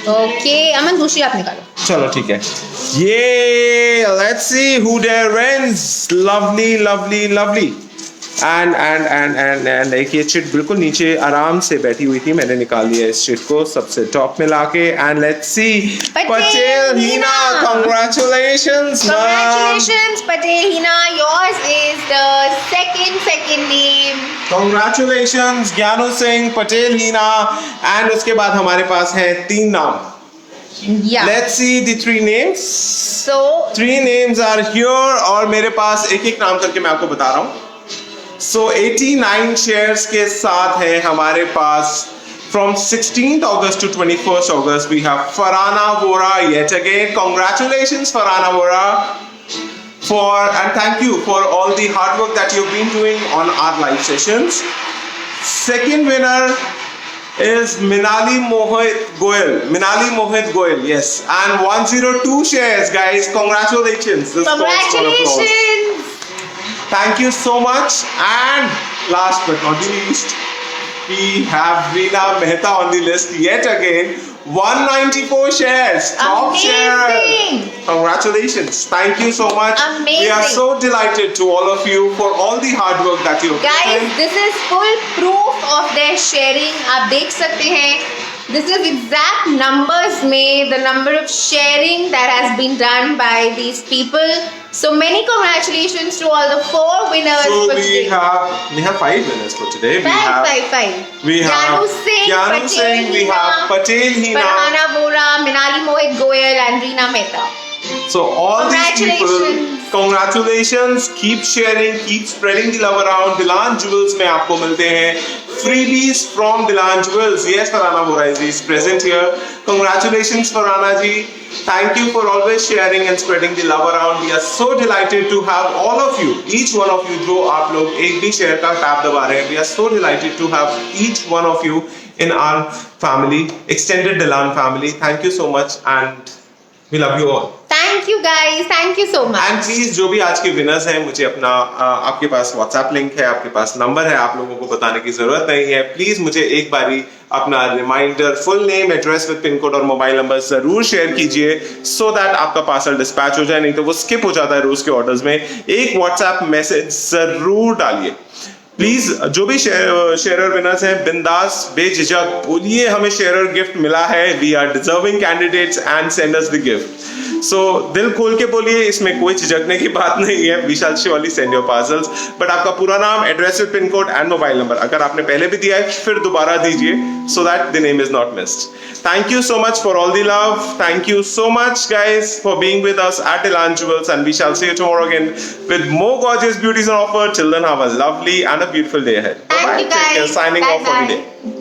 Okay Aman, दूसरी आप निकालो। चलो ठीक है। ये let's see who there wins. Lovely and एक ये चिट बिल्कुल नीचे आराम से बैठी हुई थी, मैंने निकाल लिया इस चिट को सबसे टॉप में लाके। And let's see Patel Heena. Congratulations Patel Heena, yours is the second name। Congratulations Gyanu Singh, Patel Heena. And उसके बाद हमारे पास है 3 नाम। Yeah. Let's see the 3 names. So 3 names are here और मेरे पास एक नाम करके मैं आपको बता रहा हूँ। So 89 शेयर्स के साथ है हमारे पास from 16th August to 21st August we have Farhana Vora yet again. Congratulations Farhana Vora and thank you for all the hard work that you've been doing on our live sessions. Second winner is Minali Mohit Goel, yes, and 102 shares, guys. Congratulations. Congratulations. Thank you so much. And last but not the least, we have Reena Mehta on the list yet again. 194 shares. Top share. Amazing. Congratulations. Thank you so much. We are Amazing. so delighted to all of you for all the hard work that you have put Guys, in. this is full proof of their sharing. आप देख सकते हैं. This is exact numbers में the number of sharing that has been done by these people. So many congratulations to all the 4 winners So for we today. have 5 winners for today. Five. We have Janu Singh, Janu Patel Singh, we Hina, have Patel Hina. Farhana Vora, Minali Mohit Goyal and Reena Mehta. So all these people, Congratulations. congratulations. Keep sharing, keep spreading the love around. Dilan Jewels में आपको मिलते हैं freebies from Dilan Jewels. Yes, Farhana Vora is present here. Congratulations, Farhana ji. Thank you for always sharing and spreading the love around. We are so delighted to have all of you, each one of you जो आप लोग एक भी share का tab दबा रहे हैं. We are so delighted to have each one of you in our family, extended Dilan family. Thank you so much and we love you all. Thank you guys. Thank you so much. And please जो भी आज के winners हैं मुझे अपना आपके पास WhatsApp link है, आपके पास नंबर है, आप लोगों को बताने की जरूरत नहीं है. प्लीज मुझे एक बारी अपना reminder, full name, address with pin code और मोबाइल नंबर जरूर शेयर कीजिए सो दैट आपका पार्सल डिस्पैच हो जाए, नहीं तो वो स्किप हो जाता है रोज के ऑर्डर्स में. एक व्हाट्सएप मैसेज जरूर डालिए प्लीज. जो भी शेयरर विनर्स हैं बिंदास बेझिझक बोलिए हमें शेयरर गिफ्ट मिला है, we are deserving candidates and send us the gift. So दिल खोल के बोलिए, इसमें कोई झिझकने की बात नहीं है. We shall surely send your parcels. But आपका पूरा नाम, address with pin code and mobile number अगर आपने पहले भी दिया है फिर दोबारा दीजिए so that the name is not missed. Thank you so much for all the love. Thank you so much, guys, for being with us at Dilan Jewels, and we shall see you tomorrow again with more gorgeous beauties on offer. Till then, have a lovely and a beautiful day ahead. Thank Bye-bye. you Take care. guys. Signing off for the Bye-bye. day.